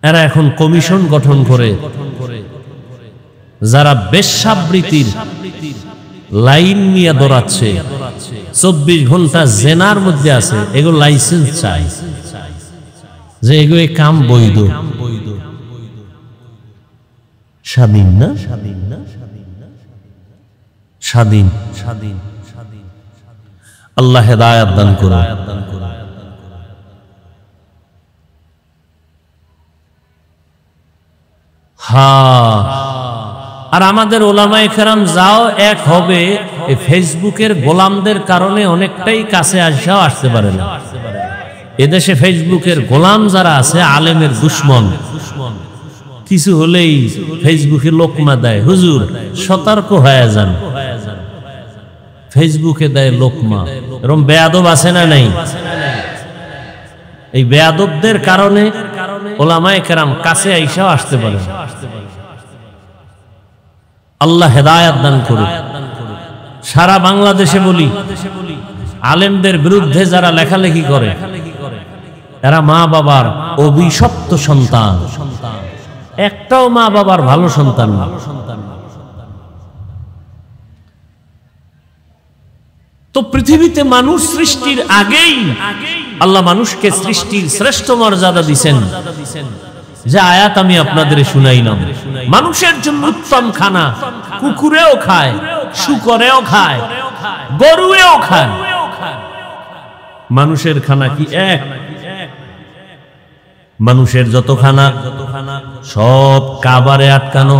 এরা এখন কমিশন গঠন করে যারা বেশ্যাবৃত্তির লাইন নিয়ে দৌড়াচ্ছে, 24 ঘন্টা জেনার মধ্যে আছে, এগুলো লাইসেন্স চাই, যে এগুলো কাম বৈধ। স্বাধীন না? স্বাধীন। আল্লাহ হেদায়েত দান করুন। আর আমাদের ওলামায়ে কেরাম যাও এক হবে, এই ফেসবুকের গোলামদের কারণে অনেকটাই কাছে আসতে পারে না। এদেশে ফেসবুকের গোলাম যারা আছে, আলেমের দুশ্মন, কিছু হলেই ফেসবুকে লোকমা দেয়। হুজুর সতর্ক হয়ে যান, ফেসবুকে দেয় লোকমা। এরকম বেয়াদব আছে না নাই? এই বেয়াদবদের কারণে ওলামায়ে কেরাম কাছে আইসাও আসতে পারে। আল্লাহ হেদায়েত দান করুন। সারা বাংলাদেশে বলি, আলেমদের বিরুদ্ধে যারা লেখালেখি করে, এরা মা বাবার অভিশপ্ত সন্তান। একটাও মা বাবার ভালো সন্তান না। তো পৃথিবীতে মানুষ সৃষ্টির আগেই আল্লাহ মানুষকে সৃষ্টির শ্রেষ্ঠ মর্যাদা দিয়েছেন, যে আয়াত আমি আপনাদের শুনাইলাম। মানুষের জন্য উত্তম খানা কুকুরেও খায়, শুকরেও খায়, গরুয়েও খায়। মানুষের খানা কি এক? মানুষের যত খানা সব কাবারে আটকানো,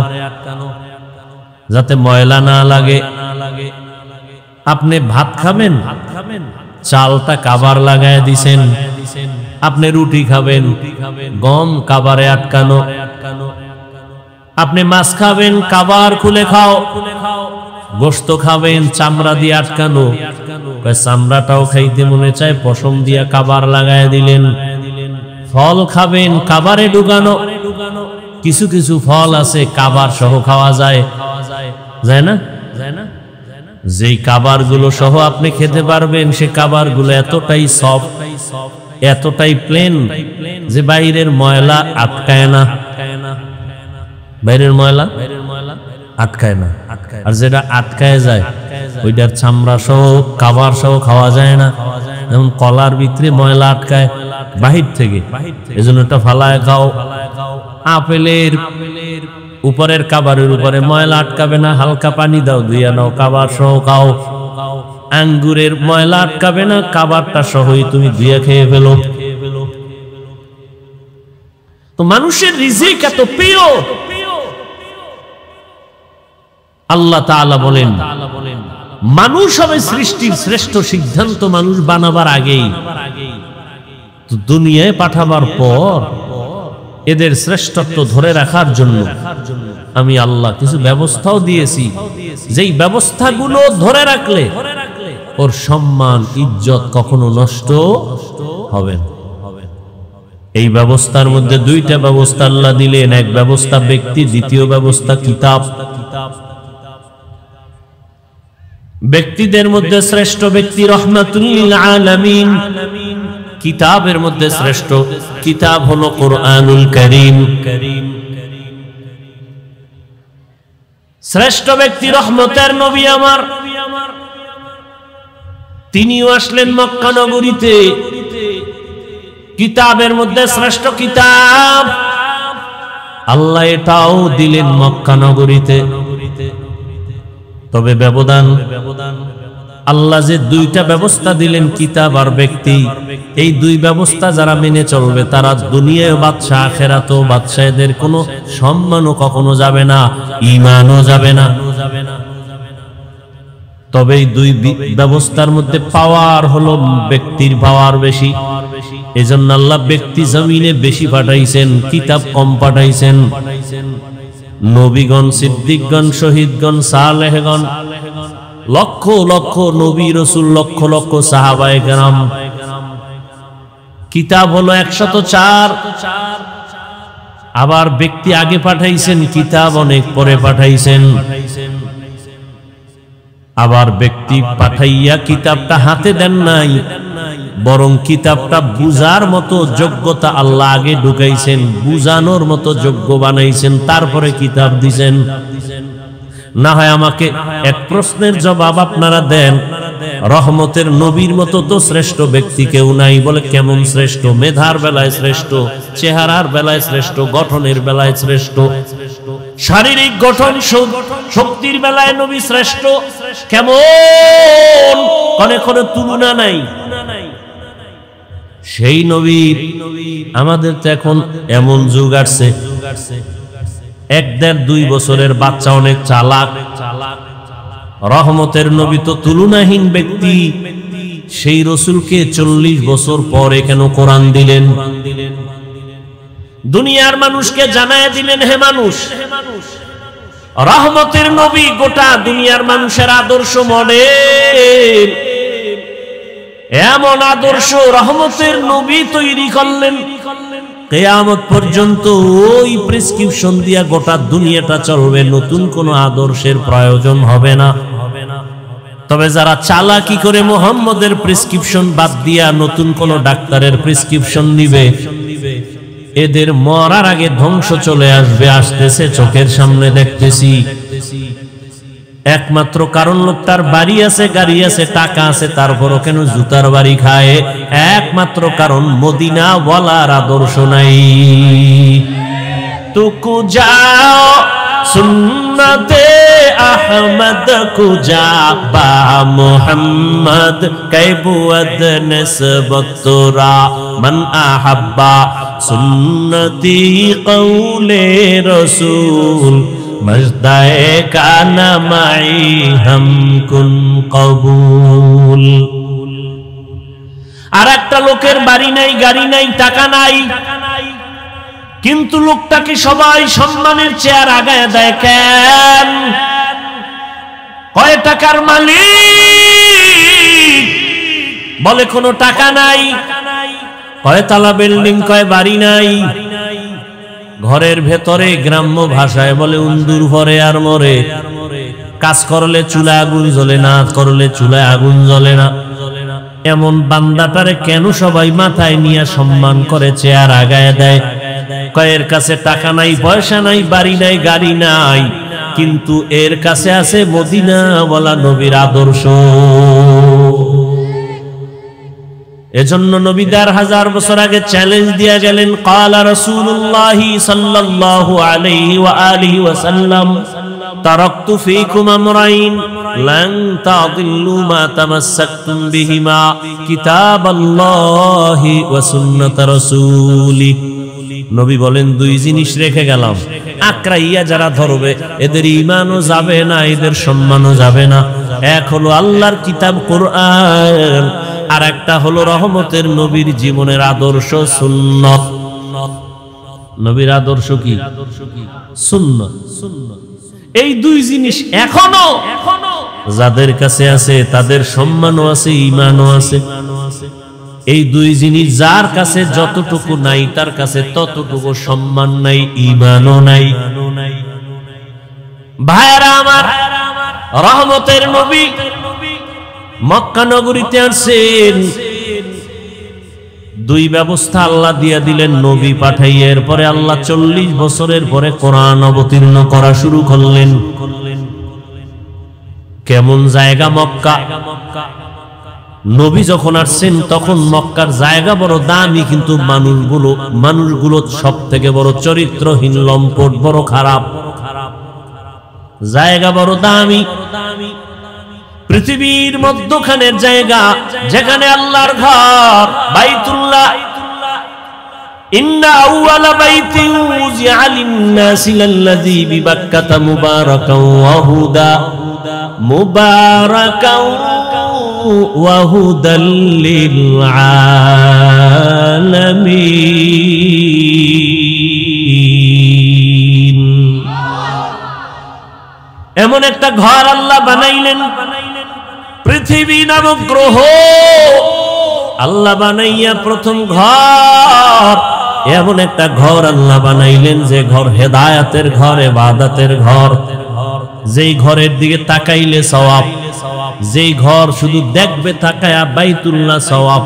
যাতে ময়লা না লাগে। আপনি ভাত খাবেন, চালটা কাবার লাগায় দিছেন। আপনি রুটি খাবেন, গম কাবারে আটকানো। আপনি মাছ খাবেন, কাবার খুলে খাও। গোশত খাবেন, চামড়া দিয়ে আটকানো। চামড়াটাও খাইতে মনে চায়, পশম দিয়া কাবার লাগায় দিলেন। ফল খাবেন, কাবারে ঢুকানো। কিছু কিছু ফল আছে কাবার সহ খাওয়া যায়, যায় না? যেই কাবার গুলো সহ আপনি খেতে পারবেন, সে কাবার গুলো এতটাই সফট, এতটাই প্লেন, যে বাইরের ময়লা আটকায় না। বাইরের ময়লা আটকায় না। আর যেটা আটকায় যায়, ওইটার চামড়া সহ কাবার সহ খাওয়া যায় না। যেমন কলার ভিতরে ময়লা আটকায় বাহির থেকে, এজন্য এটা ফালায় খাও। আপেলের উপরের কাবারের উপরে ময়লা আটকাবে না, হালকা পানি দাও, ধুইয়া নাও, কাবার সহ খাও। আঙ্গুরের ময়লা আটকাবে না, কাবারটা সহই তুমি ধুইয়া খেয়ে ফেলো। তো মানুষের রিজিক এত প্রিয়। আল্লাহ তাআলা বলেন, মানুষ হবে সৃষ্টির শ্রেষ্ঠ সিদ্ধান্ত মানুষ বানাবার আগেই। তো দুনিয়ায় পাঠাবার পর এদের শ্রেষ্ঠত্ব ধরে রাখার জন্য আমি আল্লাহ কিছু ব্যবস্থাও দিয়েছি, যেই ব্যবস্থাগুলো ধরে রাখলে ওর সম্মান ইজ্জত কখনো নষ্ট হবে না। এই ব্যবস্থার মধ্যে দুইটা ব্যবস্থা আল্লাহ দিলেন। এক ব্যবস্থা ব্যক্তি, দ্বিতীয় ব্যবস্থা কিতাব। ব্যক্তিদের মধ্যে শ্রেষ্ঠ ব্যক্তি রহমাতুল লিল আলামিন। কিতাবের মধ্যে শ্রেষ্ঠ কিতাব হলো কোরআনুল কারীম। শ্রেষ্ঠ ব্যক্তি রহমতের নবী আমার, তিনিও আসলেন মক্কা নগরীতে। কিতাবের মধ্যে শ্রেষ্ঠ কিতাব আল্লাহ এটাও দিলেন মক্কা নগরীতে। তবে ব্যবধান, আল্লাহ যে দুইটা ব্যবস্থা দিলেন, কিতাব আর ব্যক্তি, এই দুই ব্যবস্থা যারা মেনে চলবে তারা দুনিয়ায় বাদশা, আখিরাতেও বাদশা, এদের কোনো সম্মানও কখনো যাবে না, ঈমানও যাবে না। তবে এই দুই ব্যবস্থার মধ্যে পাওয়ার হলো ব্যক্তির পাওয়ার বেশি। এজন্য আল্লাহ ব্যক্তি জমিনে বেশি পাঠাইছেন, কিতাব কম পাঠাইছেন। নবীগণ, সিদ্দিকগণ, শহীদগণ, সালেহগণ, লক্ষ লক্ষ নবী রাসূল, লক্ষ লক্ষ সাহাবায়ে কেরাম। কিতাব হলো 104, আবার ব্যক্তি আগে পাঠাইছেন, কিতাব অনেক পরে পাঠাইছেন। আবার ব্যক্তি পাঠাইয়া কিতাবটা হাতে দেন নাই, বরং কিতাবটা বুঝার মতো যোগ্যতা আল্লাহ আগে ঢুকাইছেন, বুঝানোর মতো যোগ্য বানাইছেন, তারপরে কিতাব দিছেন। না হয় আমাকে এক প্রশ্নের জবাব আপনারা দেন, রহমতের নবীর মতো তো শ্রেষ্ঠ ব্যক্তি কেউ নাই। বলে কেমন শ্রেষ্ঠ? মেধার বেলায় শ্রেষ্ঠ, চেহারার বেলায় শ্রেষ্ঠ, গঠনের বেলায় শ্রেষ্ঠ, শারীরিক গঠন শক্তির বেলায় নবী শ্রেষ্ঠ। কেমন? কোনো তুলনা নাই। সেই নবীর, আমাদের তো এখন এমন যুগ আসছে, 1-1.5-2 বছরের বাচ্চা অনেক চালাক। রহমতের নবী তো তুলনাহীন ব্যক্তি, সেই রসুলকে 40 বছর পরে কেন কোরআন দিলেন? দুনিয়ার মানুষকে জানায় দিলেন, হে মানুষ, রহমতের নবী গোটা দুনিয়ার মানুষের আদর্শ মডেল। এমন আদর্শ রহমতের নবী তৈরি করলেন, কিয়ামত পর্যন্ত ওই প্রেসক্রিপশন দিয়া গোটা দুনিয়াটা চলবে, নতুন কোনো আদর্শের প্রয়োজন হবে না। তবে যারা চালাকি করে মুহাম্মদের প্রেসক্রিপশন বাদ দিয়া নতুন কোন ডাক্তারের প্রেসক্রিপশন নিবে, এদের মরার আগে ধ্বংস চলে আসবে, আসতেছে, চোখের সামনে দেখতেছি। একমাত্র কারণ লোকটার বাড়ি আছে, গাড়ি আছে, টাকা আছে, তারপরও কেন জুতার বাড়ি খায়? একমাত্র কারণ মদিনা ওয়ালার আদর্শ নাই। তুকু যাও সুন্নতে আহমদ কুজা বা মুহাম্মদ কাইবুদ নিসবতুরা মান আহাব্বা সুন্নতি কওলে রাসূল মজদায়ে কানা মাই হাম কুন কবুল। আর একটা লোকের বাড়ি নাই, গাড়ি নাই, টাকা নাই, কিন্তু লোকটাকে সবাই সম্মানের চেয়ার আগায় দেয় কেন? কয় টাকার মালিক? বলে কোনো টাকা নাই। কয় তালা বিল্ডিং? কয় বাড়ি নাই। ঘরের ভেতরে গ্রাম্য ভাষায় বলে উন্দুর ভরে আর মরে। কাজ করলে চুলায় আগুন জ্বলে না, করলে চুলায় আগুন জ্বলে না। এমন বান্দাটারে কেন সবাই মাথায় নিয়ে সম্মান করে, চেয়ার আগায় দেয়? কয়ের কাছে টাকা নাই, পয়সা নাই, বাড়ি নাই, গাড়ি নাই, কিন্তু এর কাছে আছে মদিনা ওয়ালা নবীর আদর্শ। এজন্য নবী 1000 বছর আগে চ্যালেঞ্জ দিয়া গেলেন, ক্বালা রাসূলুল্লাহ সাল্লাল্লাহু আলাইহি ওয়া আলিহি ওয়াসাল্লাম তারাকতু ফীকুম আমরাইন লান তাদিল্লু মা তামাসসাকতুম বিহিমা কিতাবাল্লাহি ওয়া সুন্নাত রাসূলি। নবী বলেন, 2 জিনিস রেখে গেলাম, আকরাইয়া যারা ধরবে এদের ঈমানও যাবে না, এদের সম্মানও যাবে না। এক হলো আল্লাহর কিতাব কোরআন, আর একটা হলো রহমতের নবীর জীবনের আদর্শ সুন্নাত। নবীর আদর্শ কি? সুন্নাত। এই 2 জিনিস এখনো যাদের কাছে আছে তাদের সম্মানও আছে, ঈমানও আছে। এই 2 জিনিস যার কাছে যতটুকু নাই তার কাছে ততটুকু সম্মান নাই, ঈমানও নাই। ভাইরা আমার, রহমতের নবী মক্কা নগরীতে আসেন, 2 ব্যবস্থা আল্লাহ দিয়া দিলেন নবী পাঠাইয়া। এরপরে আল্লাহ 40 বছরের পরে কোরআন অবতীর্ণ করা শুরু করলেন। কেমন জায়গা মক্কা। নবী যখন আসছেন তখন মক্কার জায়গা বড় দামি, কিন্তু মানুষগুলো সব থেকে বড় চরিত্রহীন, লম্পট, বড় খারাপ। জায়গা বড় দামি, পৃথিবীর মধ্যখানের জায়গা, যেখানে আল্লাহর ঘর বাইতুল্লাহ। ইন্না আউওয়ালা বাইতিন উযিআ লিন-নাসি লাল্লাযী বিবাক্কাতা মুবারাকান ওয়া হুদা ওয়া হুদাল লিল আলামিন। এমন একটা ঘর আল্লাহ বানাইলেন, পৃথিবী নামক গ্রহ আল্লাহ বানাইয়া প্রথম ঘর, এমন একটা ঘর আল্লাহ বানাইলেন যে ঘর হেদায়েতের ঘর, ইবাদতের ঘর, যেই ঘরের দিকে তাকাইলে সওয়াব, যেই ঘর শুধু দেখবে তাকায়া বাইতুল্লাহ সওয়াব,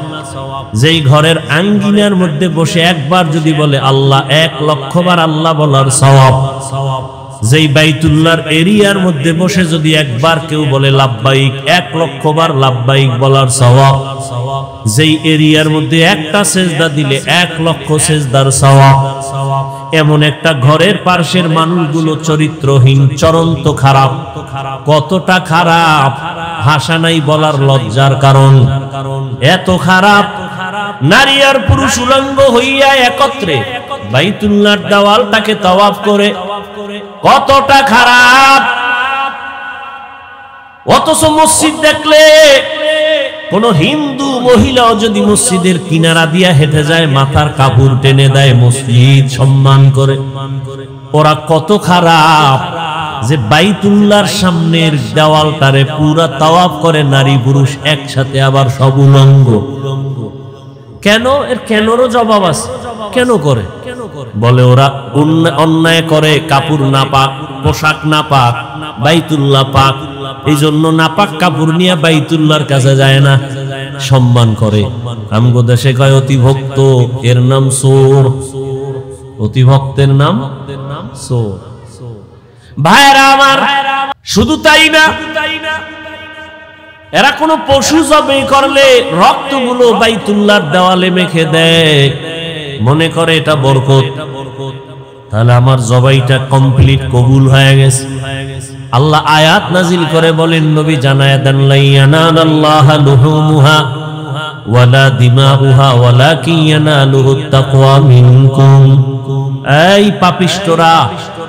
যেই ঘরের আঙ্গিনার মধ্যে বসে একবার যদি বলে আল্লাহ, 1,00,000 বার আল্লাহ বলার সওয়াব, যেই বাইতুল্লাহর এরিয়ার মধ্যে বসে যদি একবার কেউ বলে লাব্বাইক, 1,00,000 বার লাব্বাইক বলার সওয়াব, যেই এরিয়ার মধ্যে একটা সেজদা দিলে 1,00,000 সেজদার সওয়াব। এমন একটা ঘরের পাশের মানুষগুলো চরিত্রহীন, চরন্ত খারাপ। কতটা খারাপ ভাষা নাই বলার, লজ্জার কারণ এত খারাপ। নারী আর পুরুষ উলঙ্গ হইয়া একত্রে বাইতুল্লাহর দেওয়ালটাকে তাওয়াফ করে, কতটা খারাপ। অথচ মসজিদ দেখলে কোন হিন্দু মহিলাও যদি মসজিদের কিনারা দিয়া হেঁটে যায়, মাথার কাপড় টেনে দেয়, মসজিদ সম্মান করে। ওরা কত খারাপ যে বাইতুল্লাহর সামনের দেওয়ালটারে পুরা তাওয়াফ করে নারী পুরুষ একসাথে, আবার সব উলঙ্গ। কেন? এর কেনরও জবাব আছে। কেন করে? বলে ওরা অন্যায় করে, কাপড় না পাক, পোশাক না পাক, বাইতুল্লাহ পাক, এই জন্য নাপাক কাপড় নিয়ে বাইতুল্লাহর কাছে যায় না, সম্মান করে। আমগো দেশে কয় অতিভক্ত, এর নাম চোর। অতিভক্তের নাম চোর। ভাইরা আমার, শুধু তাই না, এরা কোনো পশু জবাই করলে রক্তগুলো বাইতুল্লাহর দেওয়ালে মেখে দেয়, মনে করে এটা বরকত। তাহলে আমার জবাইটা কমপ্লিট, কবুল হয়ে গেছে। আল্লাহ আয়াত নাজিল করে বলেন, নবী জানায়া দেন, লা ইয়ানালাল্লাহু লুহুমুহা ওয়ালা দিমাউহা ওয়ালাকিন ইয়ানালুহুত তাকওয়া মিনকুম। এই পাপিষ্টরা,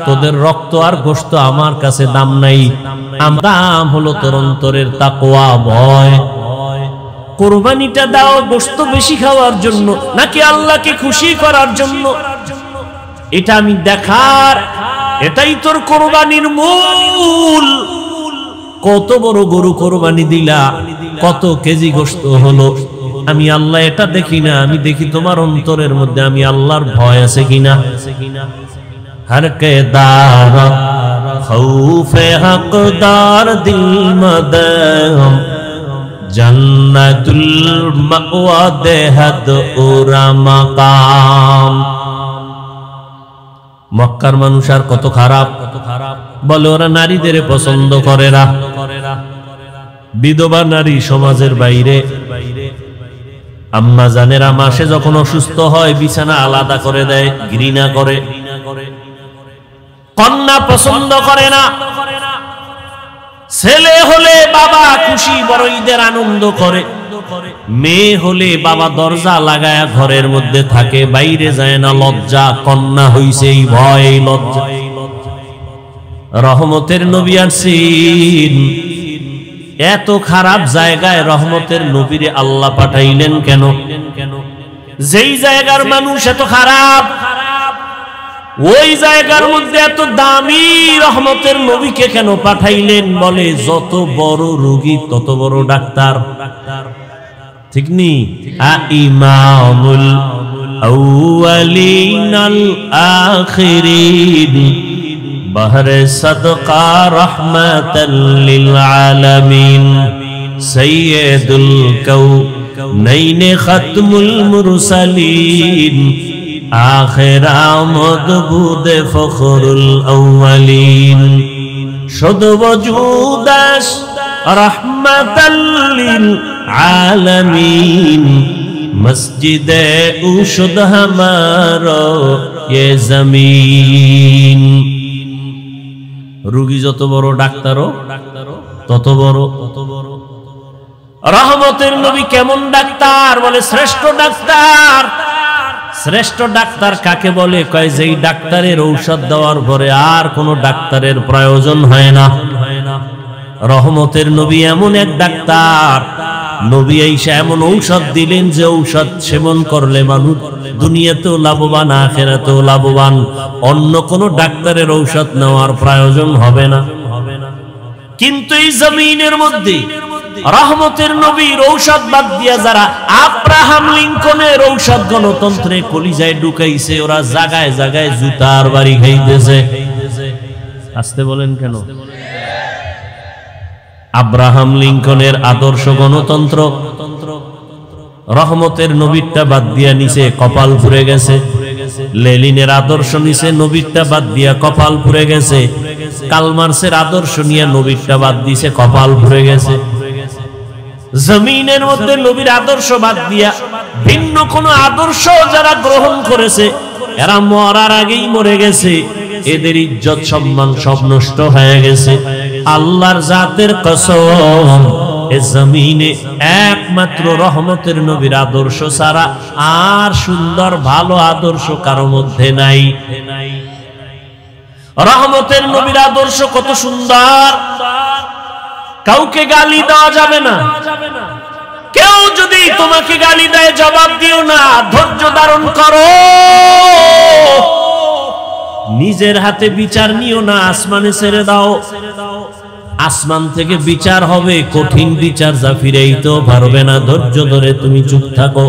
তোদের রক্ত আর গোশত আমার কাছে দাম নাই, দাম হলো তোর অন্তরের তাকওয়া, ভয়। কুরবানিটা দাও গোশত বেশি খাওয়ার জন্য নাকি আল্লাহকে খুশি করার জন্য? এটা আমি দেখার, এটাই তোর কোরবানির মূল। কত বড় গরু কোরবানি দিলা, কত কেজি গোশত হলো, আমি আল্লাহ এটা দেখি না, আমি দেখি তোমার অন্তরের মধ্যে আমি আল্লাহর ভয় আছে কিনা। हर के दार खौफे हकदार दिल मदम जन्नतुल मअवा देहद उरा मकाम। মক্কার মানুষ আর কত খারাপ, বলে ওরা নারীদের পছন্দ করে না। বিধবা নারী সমাজের বাইরে। আম্মা জানেরা মাসে যখন অসুস্থ হয় বিছানা আলাদা করে দেয়, ঘৃণা করে। কন্যা পছন্দ করে না। ছেলে হলে বাবা খুশি, বড় ঈদের আনন্দ করে। মেয়ে হলে বাবা দরজা লাগায়া ঘরের মধ্যে থাকে, বাইরে যায় না, লজ্জা। কন্যা হইছে এই ভয়, এই লজ্জা। রহমতের নবী আসছেন, এত খারাপ জায়গায় রহমতের নবীরে আল্লাহ পাঠাইলেন কেন? যেই জায়গার মানুষ এত খারাপ, ওই জায়গার মধ্যে এত দামি রহমতের নবীকে কেন পাঠাইলেন? বলে যত বড় রোগী তত বড় ডাক্তার, ঠিক নি? ইমামুল আউয়ালিন আল আখিরিন বহরে সদকা রহমাতাল লিল আলামিন সাইয়্যিদুল কাউনাইন খাতমুল মুরসালিন আখির আমদ বুদ ফখরুল আউয়ালিন। শুধু ওজুদাস রাহমাতাল লিল আলামিন মসজিদে উশুদ হামারো ये জমিন। রোগী যত বড় ডাক্তারও তত বড়। রহমতের নবী কেমন ডাক্তার? বলে শ্রেষ্ঠ ডাক্তার। শ্রেষ্ঠ ডাক্তার কাকে বলে? কয় যেই ডাক্তারের ঔষধ দেওয়ার পরে আর কোনো ডাক্তারের প্রয়োজন হয় না। রহমতের নবী এমন এক ডাক্তার, নবী আইসা এমন ঔষধ দিলেন যে ঔষধ সেবন করলে মানুষ দুনিয়াতেও লাভবান, আখিরাতেও লাভবান। অন্য কোনো ডাক্তারের ঔষধ নেওয়ার প্রয়োজন হবে না। কিন্তু এই জমিনের মধ্যে রহমতের নবীর ঔষধ বাদ দিয়া যারা আব্রাহাম লিঙ্কনের ঔষধ গণতন্ত্রে কলিজায় ঢুকাইছে, ওরা জায়গায় জায়গায় জুতার বাড়ি খাইতেছে। আসতে বলেন কেন? আব্রাহাম লিঙ্কনের আদর্শ গণতন্ত্র রহমতের নবীরটা বাদ দিয়া নিচে কপাল পুড়ে গেছে। লেনিনের আদর্শ নিচে নবীরটা বাদ দিয়া কপাল পুড়ে গেছে। কালমার্সের আদর্শ নিয়ে নবীরটা বাদ দিছে, কপাল পুড়ে গেছে। জমিনের মধ্যে নবীর আদর্শ বাদ দিয়া ভিন্ন কোন আদর্শ যারা গ্রহণ করেছে, এরা মরার আগেই মরে গেছে। এদের ইজ্জত সম্মান সব নষ্ট হয়ে গেছে। আল্লাহর জাতের কসম, এ জমিনে একমাত্র রহমতের নবীর আদর্শ ছাড়া আর সুন্দর ভালো আদর্শ কারো মধ্যে নাই। রহমতের নবীর আদর্শ কত সুন্দর! কাউকে গালি দেওয়া যাবে না। কেউ যদি তোমাকে গালি দেয় জবাব দিও না, ধৈর্য ধারণ করো। নিজের হাতে বিচার নিও না, আসমানে ছেড়ে দাও। আসমান থেকে বিচার হবে, কঠিন বিচার, যা ফিরাইতেও পারবে না। ধৈর্য ধরে তুমি চুপ থাকো।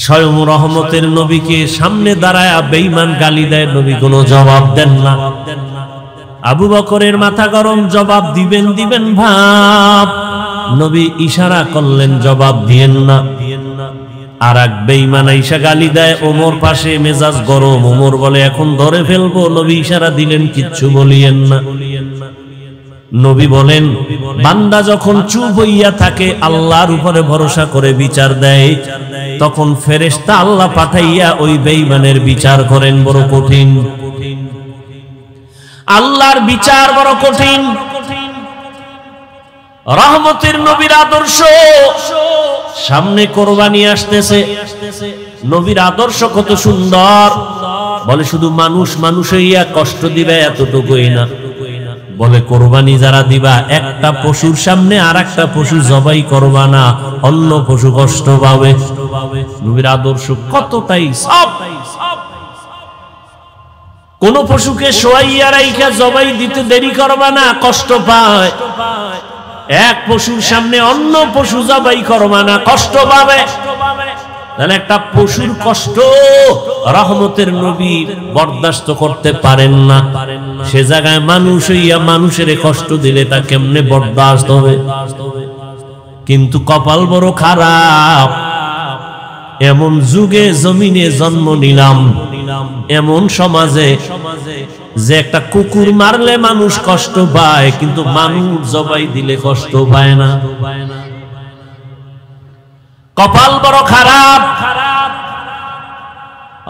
স্বয়ং রহমতের নবীকে সামনে দাঁড়ায় বেঈমান গালি দেয়, নবী কোনো জবাব দেন না। আবু বকরের মাথা গরম, জবাব দিবেন ভাব, নবী ইশারা করলেন জবাব দিয়েন না। আর এক বেঈমান আইসা গালি দেয়, ওমর পাশে, মেজাজ গরম। ওমর বলে এখন ধরে ফেলবো। নবী ইশারা দিলেন কিচ্ছু বলিয়েন না। নবী বলেন বান্দা যখন চুপ হইয়া থাকে, আল্লাহর উপরে ভরসা করে বিচার দেয়, তখন ফেরেশতা আল্লাহ পাঠাইয়া ওই বেঈমানের বিচার করেন। বড় কঠিন, আল্লাহর বিচার বড় কঠিন। রহমতের নবীর আদর্শ, সামনে কোরবানি আসতেছে। নবীর আদর্শ কত সুন্দর! বলে শুধু মানুষ মানুষ হইয়া কষ্ট দিবে এতটুকুই না, বলে কোরবানি যারা দিবা, একটা পশুর সামনে আর একটা পশু জবাই করবা না, অন্য পশু কষ্ট পাবে। নবীর আদর্শ কতটাই সব। কোন পশুকে শোয়াইয়া রাইখা জবাই দিতে দেরি করবা না, কষ্ট পায়। এক পশুর সামনে অন্য পশু জবাই করবা না, কষ্ট পাবে। তাহলে একটা পশুর কষ্ট রহমতের নবী বরদাস্ত করতে পারেন না। সে জায়গায় মানুষ হইয়া মানুষের কষ্ট দিলে তা কেমনে বরদাস্ত হবে? কিন্তু কপাল বড় খারাপ, এমন যুগে জমিনে জন্ম নিলাম, এমন সমাজে যে একটা কুকুর মারলে মানুষ কষ্ট পায়, কিন্তু মানুষ জবাই দিলে কষ্ট পায় না। কপাল বড় খারাপ।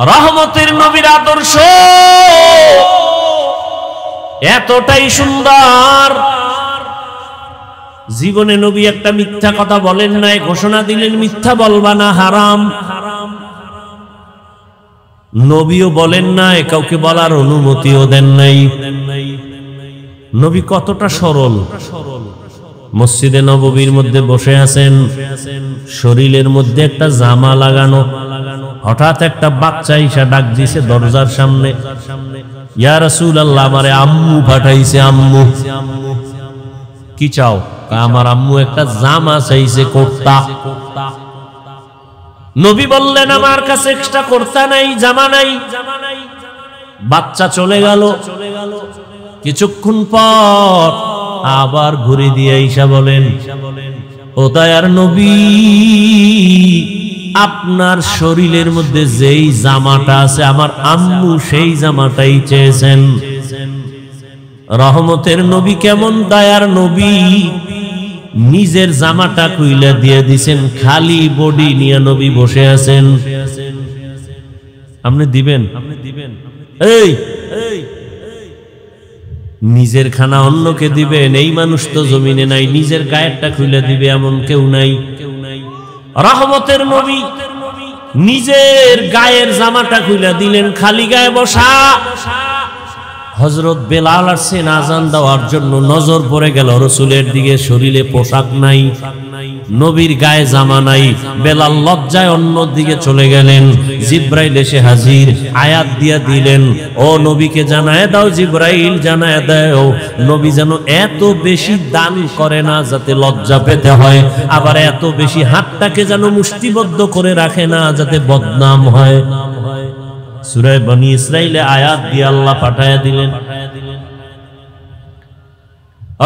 রহমতের নবীর আদর্শ এতটাই সুন্দর, জীবনে নবী একটা মিথ্যা কথা বলেন নাই, ঘোষণা দিলেন মিথ্যা বলবা না, হারাম। নবীও বলেন নাই, কাউকে বলার অনুমতিও দেন নাই। নবী কতটা সরল। মসজিদে নববীর মধ্যে বসে আছেন, শরীরের মধ্যে একটা জামা লাগানো। হঠাৎ একটা বাচ্চা ইসা ডাক দিছে দরজার সামনে, ইয়া রাসূলুল্লাহ, আমারে আম্মু পাঠাইছে। আম্মু কি চাও? আমার আম্মু একটা জামা চাইছে, কুর্তা। নবী বললেন আমার কাছে এক্সট্রা কুর্তা নাই, জামা নাই। বাচ্চা চলে গেল। কিছুক্ষণ পর আবার ঘুরে দিয়ে ঈশা বলেন, ও দয়ার নবী, আপনার শরীরের মধ্যে যেই জামাটা আছে আমার আম্মু সেই জামাটাই চেয়েছেন। রহমতের নবী কেমন দয়ার নবী, নিজের জামাটা খুইলা দিয়ে দিছেন, খালি বডি নিয়ে নবী বসে আছেন। আপনি দিবেন? এই নিজের খানা অন্যকে দিবেন, এই মানুষ তো জমিনে নাই, নিজের গায়েরটা খুলে দিবে এমন কেউ নাই। রহমতের নবী নিজের গায়ের জামাটা খুলে দিলেন, খালি গায়ে বসা। হযরত বেলাল আসছেন আযান দেওয়ার জন্য, নজর পড়ে গেল রাসূলের দিকে, শরীরে পোশাক নাই, নবীর গায়ে জামা নাই। বেলাল লজ্জায় অন্য দিকে চলে গেলেন। জিব্রাইল এসে হাজির, আয়াত দিয়া দিলেন, ও নবীকে জানায় দাও, জিব্রাইল জানায় দাও, নবী যেন এত বেশি দান করে না যাতে লজ্জা পেতে হয়, আবার এত বেশি হাতটাকে যেন মুষ্টিবদ্ধ করে রাখে না যাতে বদনাম হয়। সূরা বনী ইসরাইলে আয়াত দিয়ে আল্লাহ পাঠায়া দিলেন।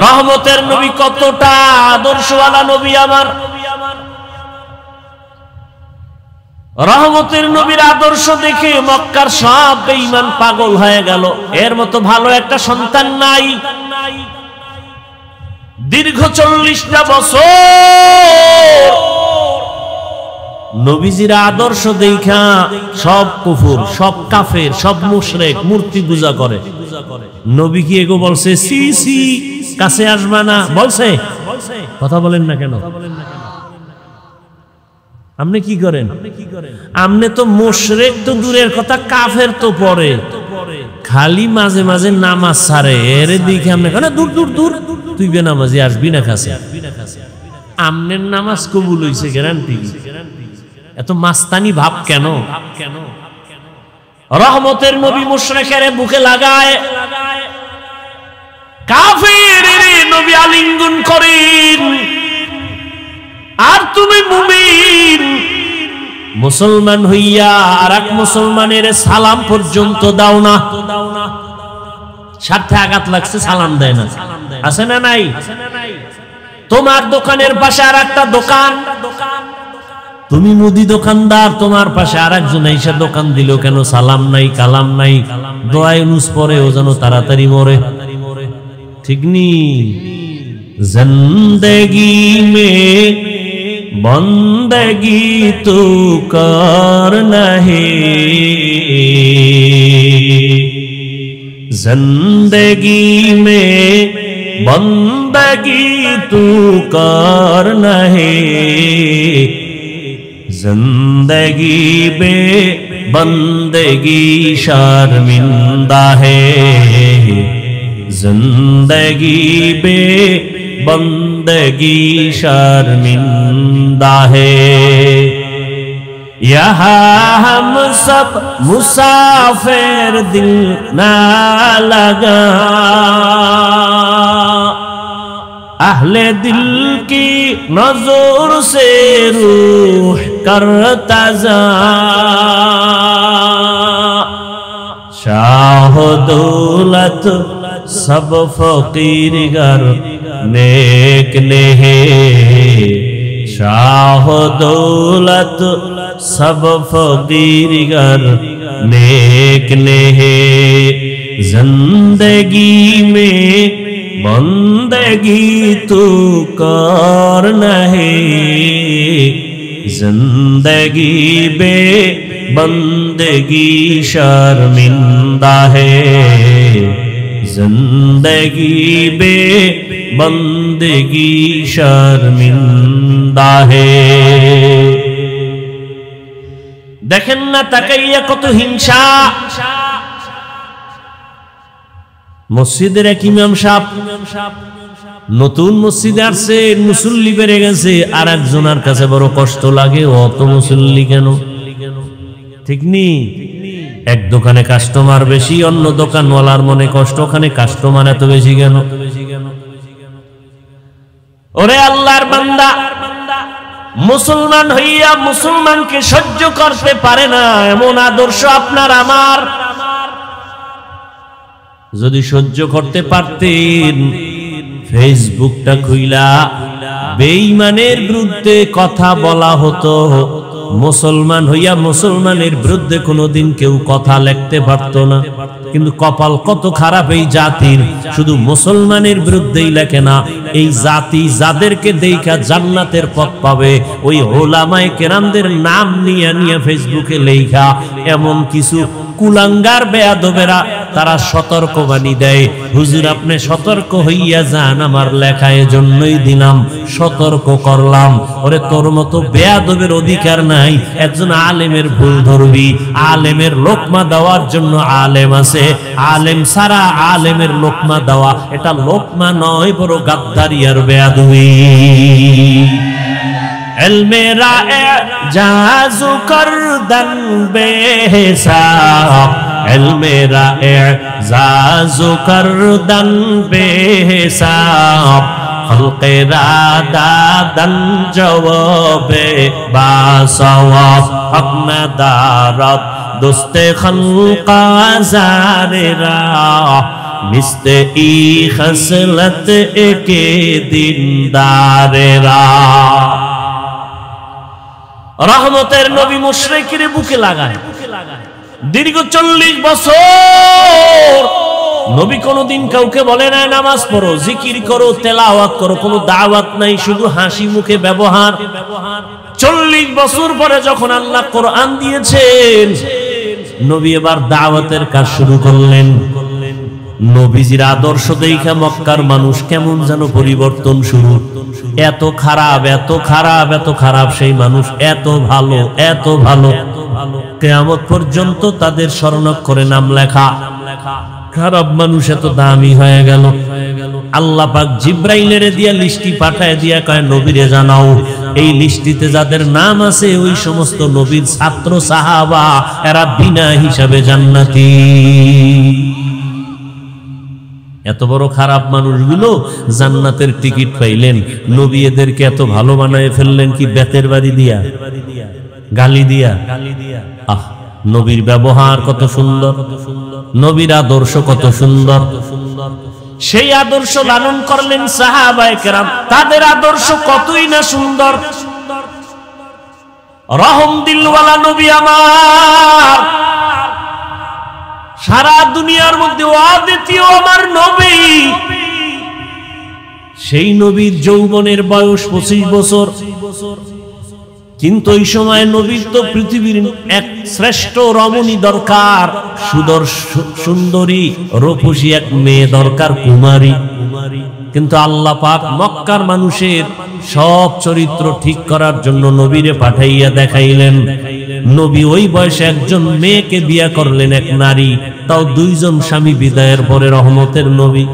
রহমতের নবী কতটা আদর্শওয়ালা নবী আমার। রহমতের নবীর আদর্শ দেখে মক্কার সব বেঈমান পাগল হয়ে গেল, এর মতো ভালো একটা সন্তান নাই। দীর্ঘ 40টা বছর নবীজির আদর্শ দেখা সব কুফর, সব কাফের, সব মুশরিক মূর্তি পূজা করে। নবী কি এগো বলছে সি সি কাছে আসবা না? বলছে? কথা বলেন না কেন? আপনি কি করেন? আপনি তো মুশরিক তো দূরের কথা, কাফের তো পরে, খালি মাঝে মাঝে নামাজ ছাড়ে, এর দিকে আপনি কেন দূর দূর দূর, তুই বেনামাজি আসবি না কাছে। আমনের নামাজ কবুল হইছে গ্যারান্টি। এত মাস্তানি ভাব কেন? রহমতের নবী মুশরিকের বুকে লাগায়, কাফেরের নবী আলিঙ্গন করেন, আর তুমি মুমিন মুসলমান হইয়া আর এক মুসলমানের সালাম পর্যন্ত দাও না। স্বার্থে আঘাত লাগছে, সালাম দেয় না, আছে না নাই? তোমার দোকানের পাশে আর একটা দোকান, তুমি মুদি দোকানদার, তোমার পাশে আর একজন এসে দোকান দিল, কেন সালাম নাই, কালাম নাই, দোয়া ইউনুস পরে ও যেন তাড়াতাড়ি মরে। ঠিক নি? জিন্দেগি মে বন্দেগি তো করনা হে, জিন্দেগি মে বন্দেগি তো করনা হে, जिंदगी बे बंदगी शर्मिंदा है, जिंदगी बे बंदगी शर्मिंदा है, यहाँ हम सब मुसाफिर दिल ना लगा, अहले दिल की नजर से रूह करता जा, शाह दौलत सब फकीर गर नेक ने है, शाह दौलत सब फकीर गर नेक ने है, जिंदगी में बंदगी तो करना है, जिंदगी बे बंदगी शर्मिंदा है, जिंदगी बे बंदगी शर्मिंदा है। देखें ना ताकाइया कत हिंसा। মসজিদের এক ইমাম সাহেব নতুন মসজিদে আসছে, মুসল্লি বেড়ে গেছে, আর একজনের কাছে বড় কষ্ট লাগে, অত মুসল্লি কেন? ঠিক নি? এক দোকানে কাস্টমার বেশি, অন্য দোকানওয়ালার মনে কষ্ট, ওখানে কাস্টমার এত বেশি কেন? ওরে আল্লাহর বান্দা, মুসলমান হইয়া মুসলমানকে সহ্য করতে পারে না এমন আদর্শ আপনার আমার। যদি সহ্য করতে পারতেন, ফেসবুকটা খুইলা বেঈমানের বিরুদ্ধে কথা বলা হতো, মুসলমান হইয়া মুসলমানের বিরুদ্ধে কোনোদিন কেউ কথা লিখতে পারতো না। কিন্তু কপাল কত খারাপ এই জাতির, শুধু মুসলমানের বিরুদ্ধেই লেখে না, এই জাতি যাদেরকে দেখা জান্নাতের পথ পাবে ওই ওলামায়ে কেরামদের নাম নিয়ে নিয়ে ফেসবুকে লেখা এমন কিছু কুলাঙ্গার বেয়াদবেরা তারা সতর্কবাণী দেয়, হুজুর আপনি সতর্ক হইয়া যান, আমার লেখা এজন্যই দিলাম, সতর্ক করলাম। ওরে তোর মতো বেয়াদবের অধিকার নাই, একজন আলেমের ভুল ধরবি, আলেমের লোকমা দেওয়ার জন্য আলেম আছে, আলেম সারা আলেমের লোকমা দেওয়া এটা লোকমা নয়, বড় গাদ্দারি আর বেয়াদবি। ইলমেরা এজাজু করদন বেহিসাব, ইলমেরা এজাজু করদন বেহিসাব, খলকেরা দাদন জওয়াবে বাসওয়াব, হক নাদারত দোস্তে খলকা জারেরা, মিস্তে ই খসলত একে দিনদারেরা। রহমতের নবী মুশরিকের বুকে লাগায় দীর্ঘ 40 বছর নবী কোনদিন কাউকে বলে না নামাজ পড়ো, জিকির করো, তেলাওয়াত করো, কোনো দাওয়াত নাই, শুধু হাসি মুখে ব্যবহার। 40 বছর পরে যখন আল্লাহ কোরআন দিয়েছেন, নবী এবার দাওয়াতের কাজ শুরু করলেন। নবীজির আদর্শ দেখা মক্কার মানুষ কেমন যেন পরিবর্তন শুরু। এত খারাপ, এত খারাপ, এত খারাপ সেই মানুষ এত ভালো, এত ভালো, কিয়ামত পর্যন্ত তাদের স্মরণাক্ষরে নাম লেখা। খারাপ মানুষ এত দামি হয়ে গেল। আল্লাহ পাক জিব্রাইলের দিয়া লিস্টি পাঠায় দিয়া কয় নবীরে জানাও, এই লিস্টিতে যাদের নাম আছে ওই সমস্ত নবীর ছাত্র সাহাবা, এরা বিনা হিসাবে জান্নাতি। এত বড় খারাপ মানুষগুলো জান্নাতের টিকিট পাইলেন, নবী এদেরকে এত ভালো বানায় ফেললেন কি বেতের বাড়ি দিয়া, গালি দিয়া। আহ, নবীর ব্যবহার কত সুন্দর, নবীর আদর্শ কত সুন্দর, সেই আদর্শ লালন করলেন সাহাবায়ে কেরাম, তাদের আদর্শ কতই না সুন্দর। রহম দিলওয়ালা নবী আমার, সারা দুনিয়ার মধ্যে অদ্বিতীয় আমার নবী। সেই নবীর যৌবনের বয়স 25 বছর, কিন্তু ওই সময় নবীর তো পৃথিবীর এক শ্রেষ্ঠ রমণী দরকার, সুন্দরী রূপসী এক মেয়ে দরকার, কুমারী। কিন্তু আল্লাহ পাক মক্কার মানুষের সব চরিত্র ঠিক করার জন্য নবীরে পাঠাইয়া দেখাইলেন। নবী ওই বয়সে একজন মেয়েকে বিয়ে করলেন, এক নারী, তাও 2 জন স্বামী বিদায়ের পরে। রহমতের নবী,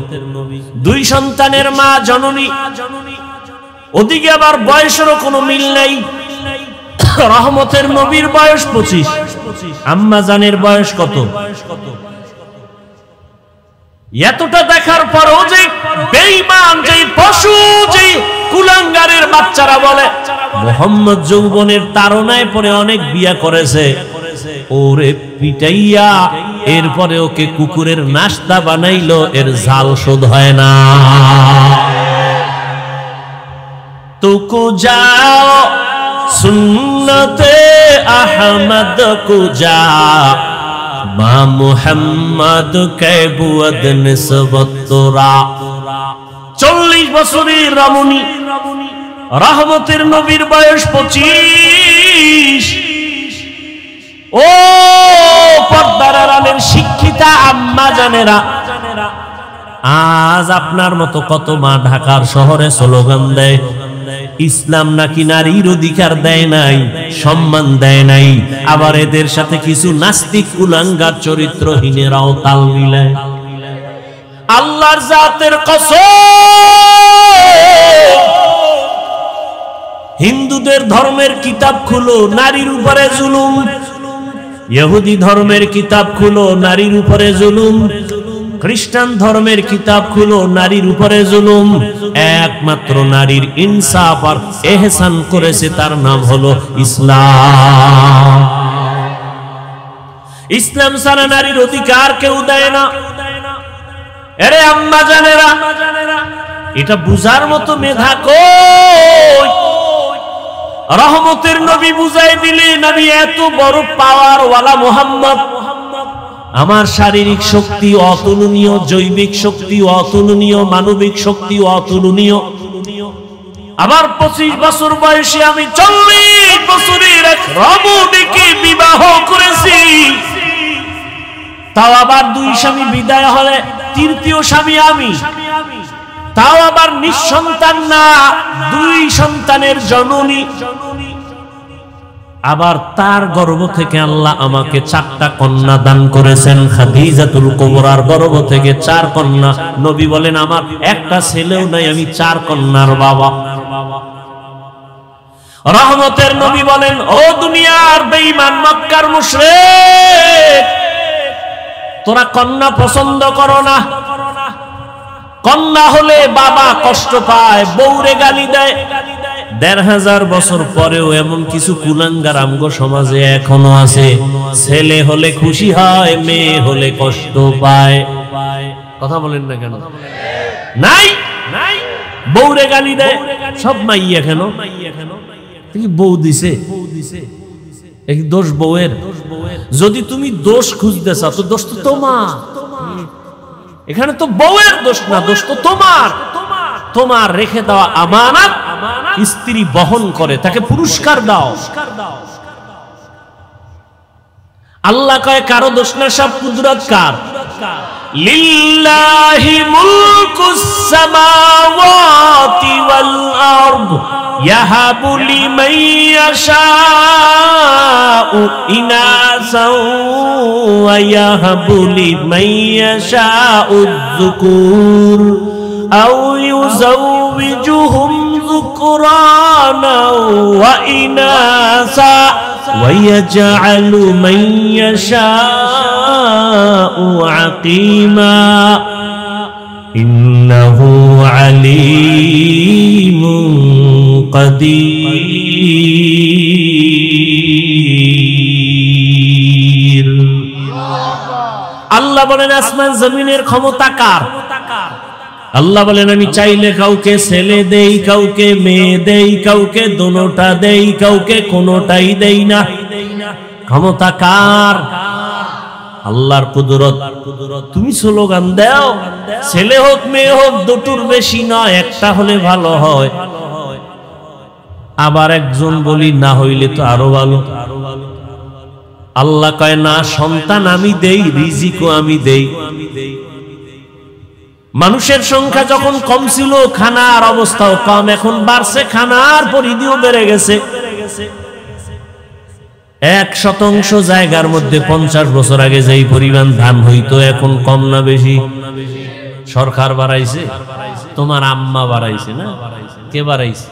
2 সন্তানের মা, জননী। ওদিকে আবার বয়সেরও কোনো মিল নাই। রহমতের নবীর বয়স 25, আম্মা জানের বয়স কত? এতটা দেখার পরও যে বেঈমান, যে পশু, যে কুলাঙ্গারের বাচ্চারা বলে মুহাম্মদ যৌবনের তাড়নায় পরে অনেক বিয়া করেছে, ওরে পিটাইয়া এরপরে ওকে কুকুরের নাস্তা বানাইলো, এর ঝাল শোধ হয় না। তুকু যাও সুন্নতে আহমদ কুজা, মা মুহাম্মদ কে বুয়দ নিসবত তোরা। 40 বছরের রমণী, রহমতের নবীর বয়স 25। ও পর্দার আড়ালের শিক্ষিতা আম্মা জানেরা, আজ আপনার মতো কত মা ঢাকার শহরে স্লোগান দেয় ইসলাম নাকি নারীর অধিকার দেয় নাই, সম্মান দেয় নাই, আবার এদের সাথে কিছু নাস্তিক কুলাঙ্গার চরিত্রহীনেরাও তাল মিলায়। আল্লাহর জাতের কসম, হিন্দুদের ধর্মের কিতাব খুলো, নারীর উপরে জুলুম। ইহুদি ধর্মের কিতাব খুলো, নারীর উপরে জুলুম। খ্রিস্টান ধর্মের কিতাব খুলো, নারীর উপরে জুলুম। একমাত্র নারীর ইনসাফ আর এহসান করেছে, তার নাম হলো ইসলাম। ইসলাম ছাড়া নারীর অধিকার কেউ দেয় না। আরে আম্মা জানেরা, এটা বুঝার মতো মেধা কই? রহমতের নবী বুঝাই দিলে, নবী এত বড় পাওয়ার ওয়ালা মুহাম্মদ, আমার শারীরিক শক্তি অতুলনীয়, জৈবিক শক্তি অতুলনীয়, মানবিক শক্তি অতুলনীয়। আবার 25 বছর বয়সে আমি 40 বছরের এক রমণীকে বিবাহ করেছি। তাও আবার 2 স্বামী বিদায় হলে 3য় স্বামী আমি, তাও আবার নিঃসন্তান না, 2 সন্তানের জননী। আবার তার গর্ভ থেকে আল্লাহ আমাকে 4টা কন্যা দান করেছেন। খাদিজাতুল কুবরার গর্ভ থেকে 4 কন্যা। নবী বলেন আমার একটা ছেলেও নাই, আমি 4 কন্যার বাবা। রহমতের নবী বলেন, ও দুনিয়ার বেঈমান মক্কার মুশরিক, তোরা কন্যা পছন্দ করো না। কন্যা হলে বাবা কষ্ট পায়, বউরে গালি দেয়। 1500 বছর পরেও এমন কিছু কুলাঙ্গার আমগো সমাজে এখনো আছে। ছেলে হলে খুশি হয়, মেয়ে হলে কষ্ট পায়। কথা বলেন না কেন? নাই নাই, বউরে গালি দেয়। সব মাইয়া কেন? বউ দিছে, এই দোষ বউয়ের। যদি তুমি দোষ খুঁজতে চাও তো দোষ তো তোমার। এখানে তো বউয়ের দোষ না, দোষ তো তোমার। তোমার রেখে দেওয়া আমানত স্ত্রী বহন করে, তাকে পুরস্কার দাও। আল্লাহ কয় কারো দোষ না, সব কুদরত কার? লিল্লাহি মুলকুস সামাওয়াতি ওয়াল আরদ ইয়াহাবু লিমান ইয়াশাউ ইনাসাও ওয়া ইয়াহাবু লিমান ইয়াশাউ যুকুর আও ইউযাওবিজুহুম যুকরানা ওয়া ইনাসা ওয়া ইয়াজআলু মান ইয়াশাউ আকিমা ইন্নাহু আলীমুন কাদির। আল্লাহ বলেন আসমান জমিনের ক্ষমতা কার? আল্লাহ বলেন আমি চাইলে কাউকে ছেলে দেই, কাউকে মেয়ে দেই, কাউকে দোনোটা দেই, কাউকে কোনোটাই দেই না। ক্ষমতা কার? আল্লাহর কুদরত। তুমি স্লোগান দাও, ছেলে হোক মেয়ে হোক, দুটোর বেশি নয়, একটা হলে ভালো হয়। আবার একজন বলি না হইলে তো আরো ভালো। আল্লাহ কয় না, সন্তান আমি দেই, রিজিকও আমি দেই। মানুষের সংখ্যা যখন কম ছিল, খানার অবস্থাও কম, এখন বাড়ছে, খানার পরিধিও বেড়ে গেছে। 1% জায়গার মধ্যে 50 বছর আগে যেই পরিমাণ ধান হইতো, এখন কম না বেশি? সরকার বাড়াইছে, তোমার আম্মা বাড়াইছে না? কে বাড়াইছে?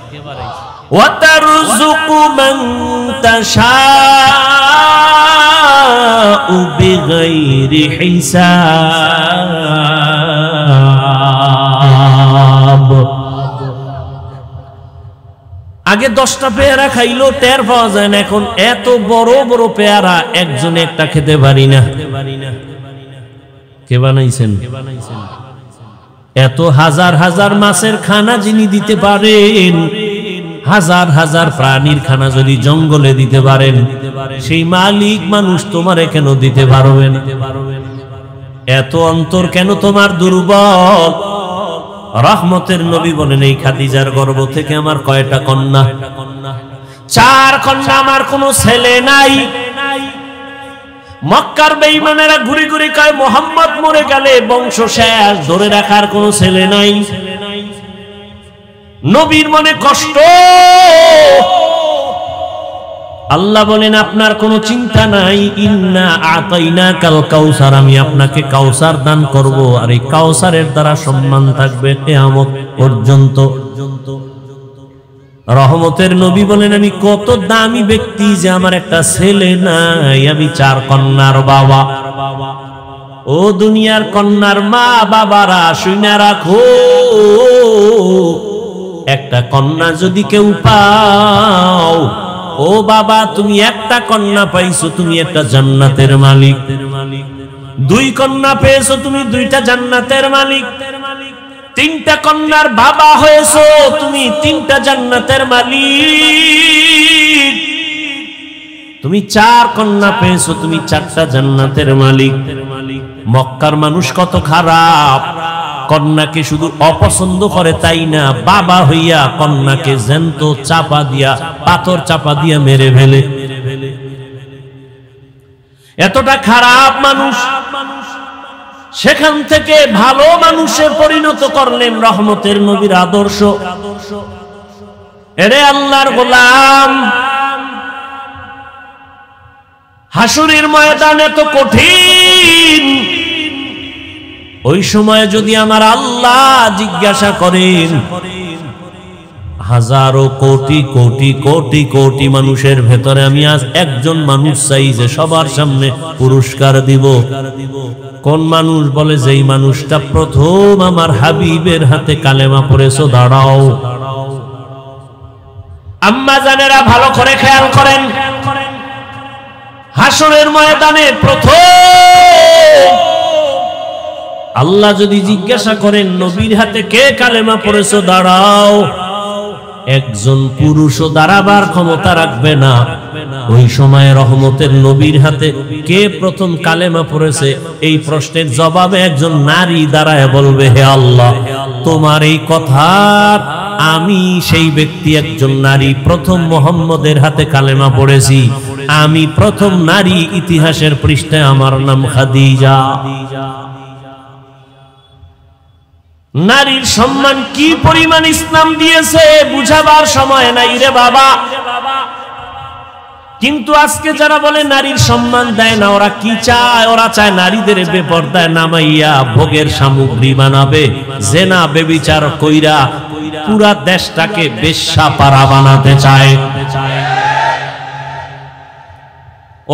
ওয়াতারযুকু মান তাশাউ বিগাইরি হিসাব। আগে 10টা পেয়ারা খাইলো টের পাওয়া যায় না, এখন এত বড় বড় পেয়ারা একজনে একটা খেতে পারি না। কে বানাইছেন? এত হাজার হাজার মাছের খানা যিনি দিতে পারেন, হাজার হাজার প্রাণীর খানা যদি জঙ্গলে দিতে পারেন, সেই মালিক মানুষ তোমারে কেন দিতে পারবে না? এত অন্তর কেন তোমার দুর্বল? রহমতের নবী বলেন এই খাদিজার গর্ভ থেকে আমার কয়টা কন্যা? 4 কন্যা। আমার কোনো ছেলে নাই। মক্কার বেঈমানেরা ঘুরে ঘুরে কয় মুহাম্মদ মরে গেলে বংশ শেষ, ধরে রাখার কোনো ছেলে নাই। নবীর মনে কষ্ট। আল্লাহ বলেন আপনার কোনো চিন্তা নাই, ইন্না আতাইনাকাল কাউসার, আমি আপনাকে কাউসার দান করব, আর এই কাউসারের দ্বারা সম্মান থাকবে কিয়ামত পর্যন্ত। রহমতের নবী বলেন আমি কত দামি ব্যক্তি যে আমার একটা ছেলে নাই, আমি 4 কন্যার বাবা। ও দুনিয়ার কন্যার মা বাবারা শুনে রাখো, একটা কন্যা যদি কেউ পাও, ও বাবা তুমি একটা কন্যা পাইছো, তুমি একটা জান্নাতের মালিক। 2 কন্যা পেয়েছো, তুমি 2টা জান্নাতের মালিক। 3টা কন্যার বাবা হয়েছো, তুমি 3টা জান্নাতের মালিক। তুমি 4 কন্যা পেয়েছো, তুমি 4টা জান্নাতের মালিক। মক্কার মানুষ কত খারাপ, কন্যাকে শুধু অপছন্দ করে তাই না, বাবা হইয়া কন্যাকে জ্যান্ত চাপা দিয়া, পাথর চাপা দিয়া মেরে ফেলে। এতটা খারাপ মানুষ, সেখান থেকে ভালো মানুষে পরিণত করলেন রহমতের নবীর আদর্শ। এরে আল্লাহর গোলাম, হাসুরের ময়দান এত কঠিন, ওই সময় যদি আমার আল্লাহ জিজ্ঞাসা করেন, হাজারো কোটি কোটি কোটি কোটি মানুষের ভেতরে আমি আজ একজন মানুষ চাই যে সবার সামনে পুরস্কার দিব, কোন মানুষ? বলে যেই মানুষটা প্রথম আমার হাবিবের হাতে কালেমা পড়েছো, দাঁড়াও। আম্মা জানেরা ভালো করে খেয়াল করেন, হাসরের ময়দানে প্রথম আল্লাহ যদি জিজ্ঞাসা করেন নবীর হাতে কে কালেমা পড়েছো, দাঁড়াও, একজন পুরুষও দাঁড়াবার ক্ষমতা রাখবে না। ওই সময় রহমতের নবীর হাতে কে প্রথম কালেমা পড়েছে, এই প্রশ্নের জবাবে একজন নারী দাঁড়ায় বলবে, হে আল্লাহ, তোমার এই কথা আমি সেই ব্যক্তি, একজন নারী প্রথম মুহাম্মদের হাতে কালেমা পড়েছি, আমি প্রথম নারী ইতিহাসের পৃষ্ঠায়, আমার নাম খাদিজা। নারীর সম্মান কি পরিমাণ ইসলাম দিয়েছে বুঝাবার সময় নাই রে বাবা। কিন্তু আজকে যারা বলে নারীর সম্মান দেয় না, ওরা কি চায়? ওরা চায় নারীদের বেপরদায় নামাইয়া ভোগের সামগ্রী বানাবে, জেনা বেবিচার কইরা পুরা দেশটাকে বেশ্যাপাড়া বানাতে চায়।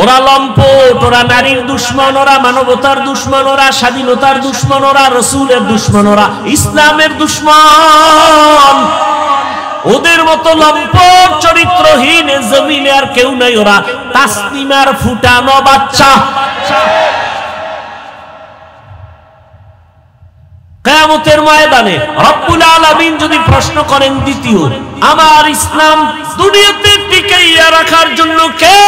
ওরা লম্পট, ওরা নারীর দুশ্মন, ওরা মানবতার দুশ্মন, ওরা স্বাধীনতার দুশ্মন, ওরা রসুলের দুশ্মন, ওরা ইসলামের দুশ্মন। ওদের মতো লম্পট চরিত্রহীন জমিনে আর কেউ নাই। ওরা তাসলিমার ফুটানো বাচ্চা। কিয়ামতের ময়দানে রব্বুল আলামিন যদি প্রশ্ন করেন, দ্বিতীয় আমার ইসলাম দুনিয়াতে টিকাইয়া রাখার জন্য কে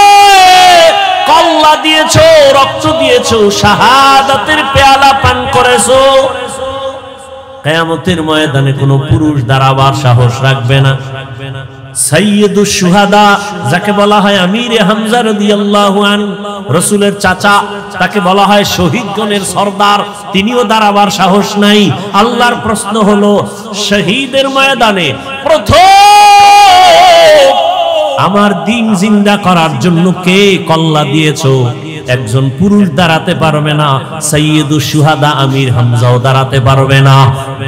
কল্লা দিয়েছো, রক্ত দিয়েছো, শাহাদাতের পেয়ালা পান করেছো, কিয়ামতের ময়দানে কোনো পুরুষ দাঁড়াবার সাহস রাখবে না। সাইয়্যিদুশ শুহাদা, যাকে বলা হয় আমিরে হামজা রাদিয়াল্লাহু আনহু, রাসূলের চাচা, তাকে বলা হয় শহীদগণের সরদার, তিনিও দাঁড়াবার সাহস নাই। আল্লাহর প্রশ্ন হলো, শহীদের ময়দানে প্রথম আমার দিন জিন্দা করার জন্য কে কল্লা দিয়েছো? একজন পুরুষ দাঁড়াতে পারবে না, সাইয়্যিদুশ শুহাদা আমির হামজাও দাঁড়াতে পারবে না।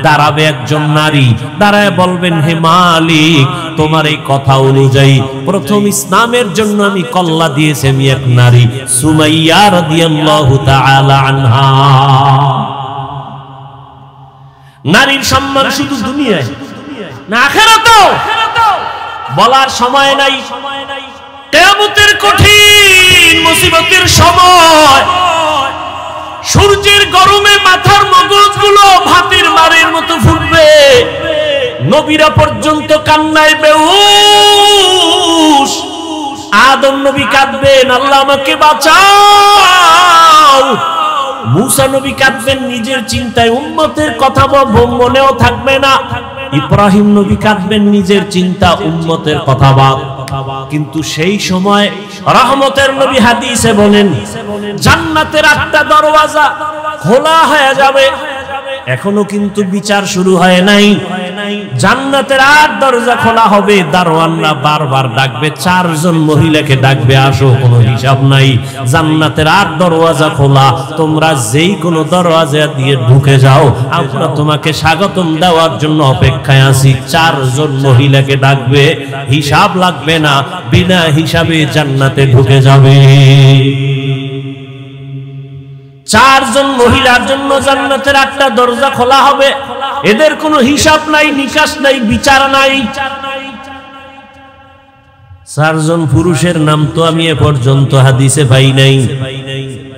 দাঁড়াবে একজন নারী, দাঁড়ায় বলবেন, হে মালিক, তোমার এই কথা অনুযায়ী প্রথম ইসলামের জন্য আমি কল্লা দিয়েছি আমি এক নারী, সুমাইয়া রাদিয়াল্লাহু তাআলা আনহা। নারীর সম্মান শুধু দুনিয়ায় না, আখিরাতেও বলার সময় নাই। কিয়ামতের কঠিন মুসিবতের সময় সূর্যের গরমে মাথার মগজগুলো ভাতের মারের মতো ফুটবে, নবীরা পর্যন্ত কান্নায় বেহুশ। আদম নবী কাঁদবেন, আল্লাহ আমাকে বাঁচাও। মুসা নবী কাঁদবেন নিজের চিন্তায়, উম্মতের কথা মনেও থাকবে না। ইব্রাহিম নবী কাঁদবেন নিজের চিন্তা, উম্মতের কথা বাদ। কিন্তু সেই সময় রহমতের নবী হাদিসে বলেন, জান্নাতের 8টা দরওয়াজা খোলা হয়ে যাবে। এখনো কিন্তু বিচার শুরু হয় নাই। জান্নাতের 8 দরজা খোলা হবে, দারোয়ানরা বারবার ডাকবে, 4 জন মহিলাকে ডাকবে, আসো, কোনো হিসাব নাই। জান্নাতের 8 দরওয়াজা খোলা, তোমরা যেই কোনো দরওয়াজা দিয়ে ঢুকে যাও, আমরা তোমাকে স্বাগতম দেওয়ার জন্য অপেক্ষায় আছি। 4 জন মহিলাকে ডাকবে, হিসাব লাগবে না, বিনা হিসাবে জান্নাতে ঢুকে যাবে। 4 জন মহিলার জন্য জান্নাতের 8টা দরজা খোলা হবে। এদের কোনো হিসাব নাই, নিকাশ নাই, বিচার নাই। 4 জন পুরুষের নাম তো আমি এ পর্যন্ত হাদিসে পাই নাই,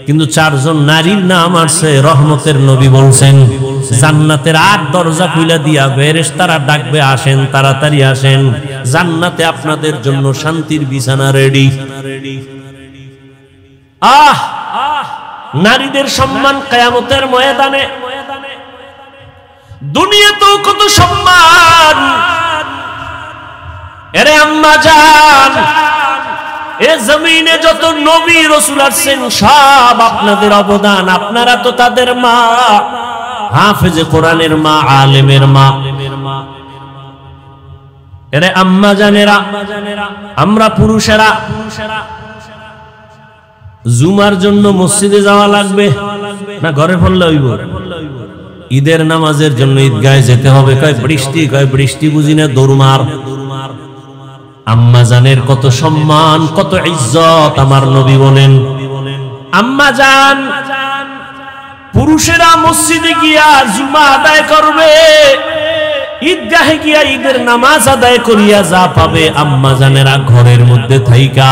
কিন্তু 4 জন নারীর নাম আছে। রহমতের নবী বলছেন, জান্নাতের 8 দরজা খুলে দিয়া ফেরেশতারা ডাকবে, আসেন, তাড়াতাড়ি আসেন, জান্নাতে আপনাদের জন্য শান্তির বিছানা রেডি। নারীদের সম্মান কিয়ামতের ময়দানে। দুনিয়াতেও কত সম্মান। এরে আম্মা জান, এ জমিনে যত নবী রাসূল আসছেন সব আপনাদের অবদান। আপনারা তো তাদের মা, হাফেজে কোরআনের মা, আলেমের মা। এরে আম্মা জানেরা, আমরা পুরুষেরা জুমার জন্য মসজিদে যাওয়া লাগবে না ঘরে পড়লে হইব? ঈদের নামাজের জন্য ঈদগাহে যেতে হবে। কয় বৃষ্টি বুঝি না, দৌড়মার। আম্মা জানের কত সম্মান, কত ইজ্জত আমার নবী বলেন। আম্মা জান, পুরুষেরা মসজিদে গিয়া জুমা আদায় করবে, ঈদগাহে গিয়া ঈদের নামাজ আদায় করিয়া যা পাবে, আম্মা জানেরা ঘরের মধ্যে থাইকা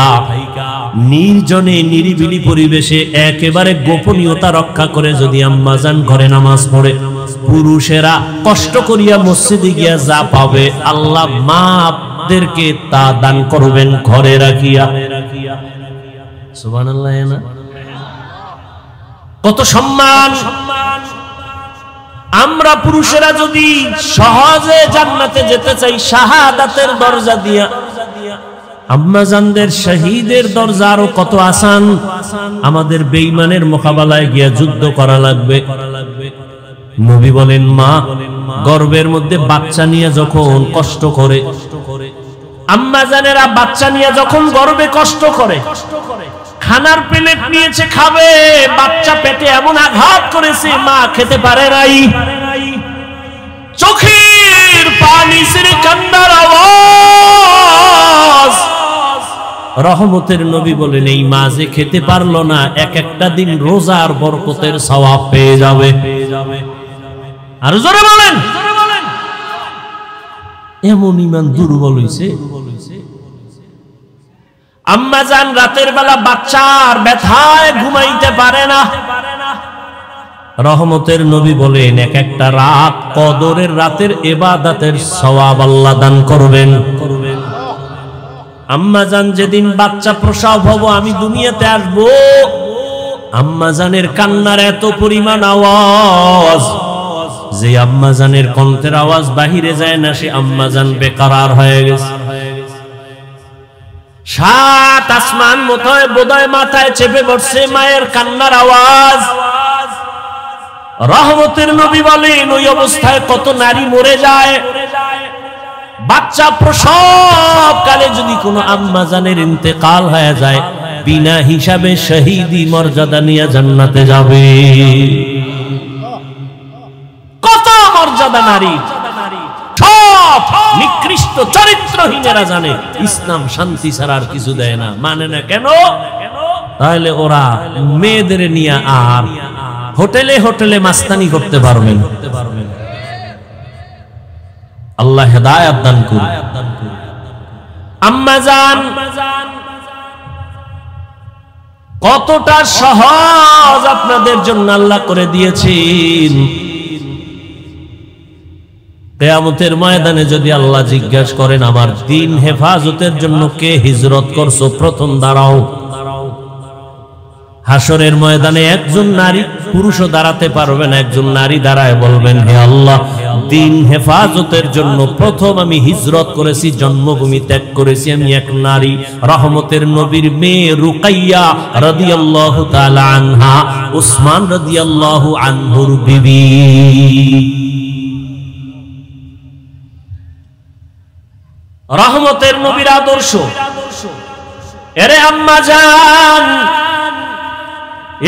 নির্জনে নিরিবিলি পরিবেশে একেবারে গোপনীয়তা রক্ষা করে যদি আম্মা জান ঘরে নামাজ পড়ে, পুরুষেরা কষ্ট করিয়া মসজিদে গিয়া যা পাবে আল্লাহ মাদেরকে তা দান করবেন ঘরে রাখিয়া। সুবহানাল্লাহ। না কত সম্মান। আমরা পুরুষেরা যদি সহজে জান্নাতে যেতে চাই শাহাদাতের দরজা দিয়া, আম্মা জানদের শহীদের দরজা আরো কত আসান। আমাদের বেঈমানের মোকাবেলায় গিয়া যুদ্ধ করা লাগবে। নবী বলেন, মা গর্ভের মধ্যে বাচ্চা নিয়ে যখন কষ্ট করে, আম্মা জানেরা বাচ্চা নিয়ে যখন গর্ভে কষ্ট করে, খানার প্লেট নিয়েছে খাবে, বাচ্চা পেটে এমন আঘাত করেছে মা খেতে পারে নাই, চোখের পানি ছেড়ে কান্নার আওয়াজ। রহমতের নবী বলেন, এই মা যে খেতে পারলো না, এক একটা দিন রোজার বরকতের সওয়াব পেয়ে যাবে। আর জোরে বলেন, এমন ঈমান দুর্বল হইছে। আম্মা জান রাতের বেলা বাচ্চার ব্যথায় ঘুমাইতে পারে না। রহমতের নবী বলেন, এক একটা রাত কদরের রাতের ইবাদতের সওয়াব আল্লাহ দান করবেন। আম্মা জান যেদিন বাচ্চা প্রসব হব, আমি দুনিয়াতে আসব, আম্মা জানের কান্নার এত পরিমাণ আওয়াজ যে আম্মা জানের কণ্ঠের আওয়াজ বাহিরে যায় না, সে আম্মা জান বেকরার হয়ে গেছে। সাত আসমান বোধহয় মাথায় চেপে পড়ছে মায়ের কান্নার আওয়াজ। রহমতের নবী বলেন, ওই অবস্থায় কত নারী মরে যায়। বাচ্চা প্রসব কালে যদি কোনো আম্মা জানের ইন্তেকাল হয়ে যায়, বিনা হিসাবে শহীদি মর্যাদা নিয়ে জান্নাতে যাবে। কত মর্যাদা নারী, সব নিকৃষ্ট চরিত্রহীনেরা জানে ইসলাম শান্তি ছাড়া আর কিছু দেয় না। মানে না কেন? তাহলে ওরা মেয়েদের নিয়ে আর হোটেলে হোটেলে মাস্তানি করতে পারবেন। আল্লাহ হেদায়েত দান করুন। আম্মা জান কতটা সহজ আপনাদের জন্য আল্লাহ করে দিয়েছেন। কিয়ামতের ময়দানে যদি আল্লাহ জিজ্ঞাসা করেন, আমার দ্বীন হেফাজতের জন্য কে হিজরত করছো, প্রথম দাঁড়াও। হাসরের ময়দানে একজন নারী পুরুষও দাঁড়াতে পারবে না, একজন নারী দাঁড়ায় বলবেন, হে আল্লাহ, দ্বীন হেফাজতের জন্য প্রথম আমি হিজরত করেছি, জন্মভূমি ত্যাগ করেছি, আমি এক নারী। রহমতের নবীর মেয়ে রুকাইয়া রাদিয়াল্লাহু তাআলা আনহা, উসমান রাদিয়াল্লাহু আনহুর বিবি। রহমতের নবীর আদর্শ। এরে আম্মা জান,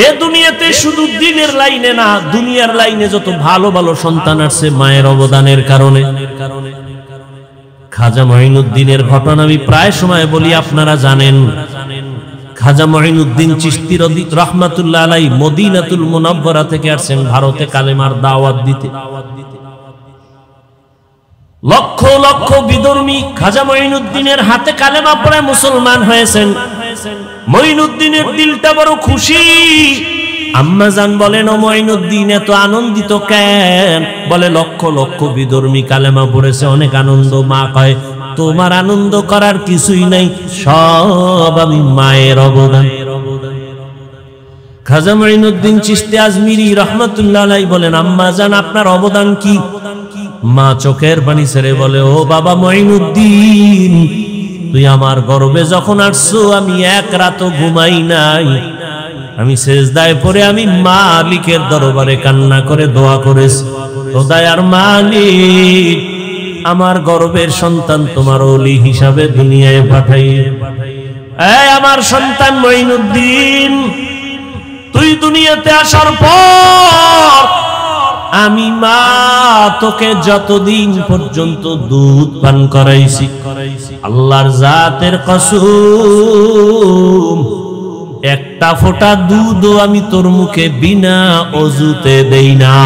এ দুনিয়াতে শুধু দ্বীনের লাইনে না, দুনিয়ার লাইনে যত ভালো ভালো সন্তান আসছে মায়ের অবদানের কারণে। খাজা মঈনুদ্দিনের ঘটনা আমি প্রায় সময় বলি, আপনারা জানেন। খাজা মঈনুদ্দিন চিশতি রাহমাতুল্লাহ আলাইহি মদিনাতুল মুনাওয়ারা থেকে আসছেন ভারতে কালেমার দাওয়াত দিতে। লক্ষ লক্ষ বিধর্মী খাজা মঈনুদ্দিনের হাতে কালেমা পড়ে মুসলমান হয়েছেন। মঈনুদ্দিনের দিলটা বড় খুশি। আম্মা জান বলেন, ও মঈনুদ্দিন এত আনন্দিত কেন? বলে, লক্ষ লক্ষ বিধর্মী কালেমা পড়েছে, অনেক আনন্দ। মা কয়, তোমার আনন্দ করার কিছুই নাই, সব আমি মায়ের অবদান। খাজা মঈনুদ্দিন চিশতি আজমিরি রাহমাতুল্লাহ আলাইহি বলেন, আম্মা জান আপনার অবদান কি? মা চোখের পানি ছেড়ে বলে, ও বাবা মঈনুদ্দিন, তুই আমার গর্ভে যখন আসছো আমি এক রাতও ঘুমাই নাই। আমি সেজদায় পড়ে আমি মালিকের দরবারে কান্না করে দোয়া করেছি, ও দয়ার মালিক, আমার গর্ভের সন্তান তোমার ওলি হিসাবে দুনিয়ায় পাঠাইয়ে। এই আমার সন্তান মঈনুদ্দিন, তুই দুনিয়াতে আসার পর আমি মা তোকে যতদিন পর্যন্ত দুধ পান করাইছি, আল্লাহর জাতের কসম, একটা ফোঁটা দুধও আমি তোর মুখে বিনা অজুতে দেই না।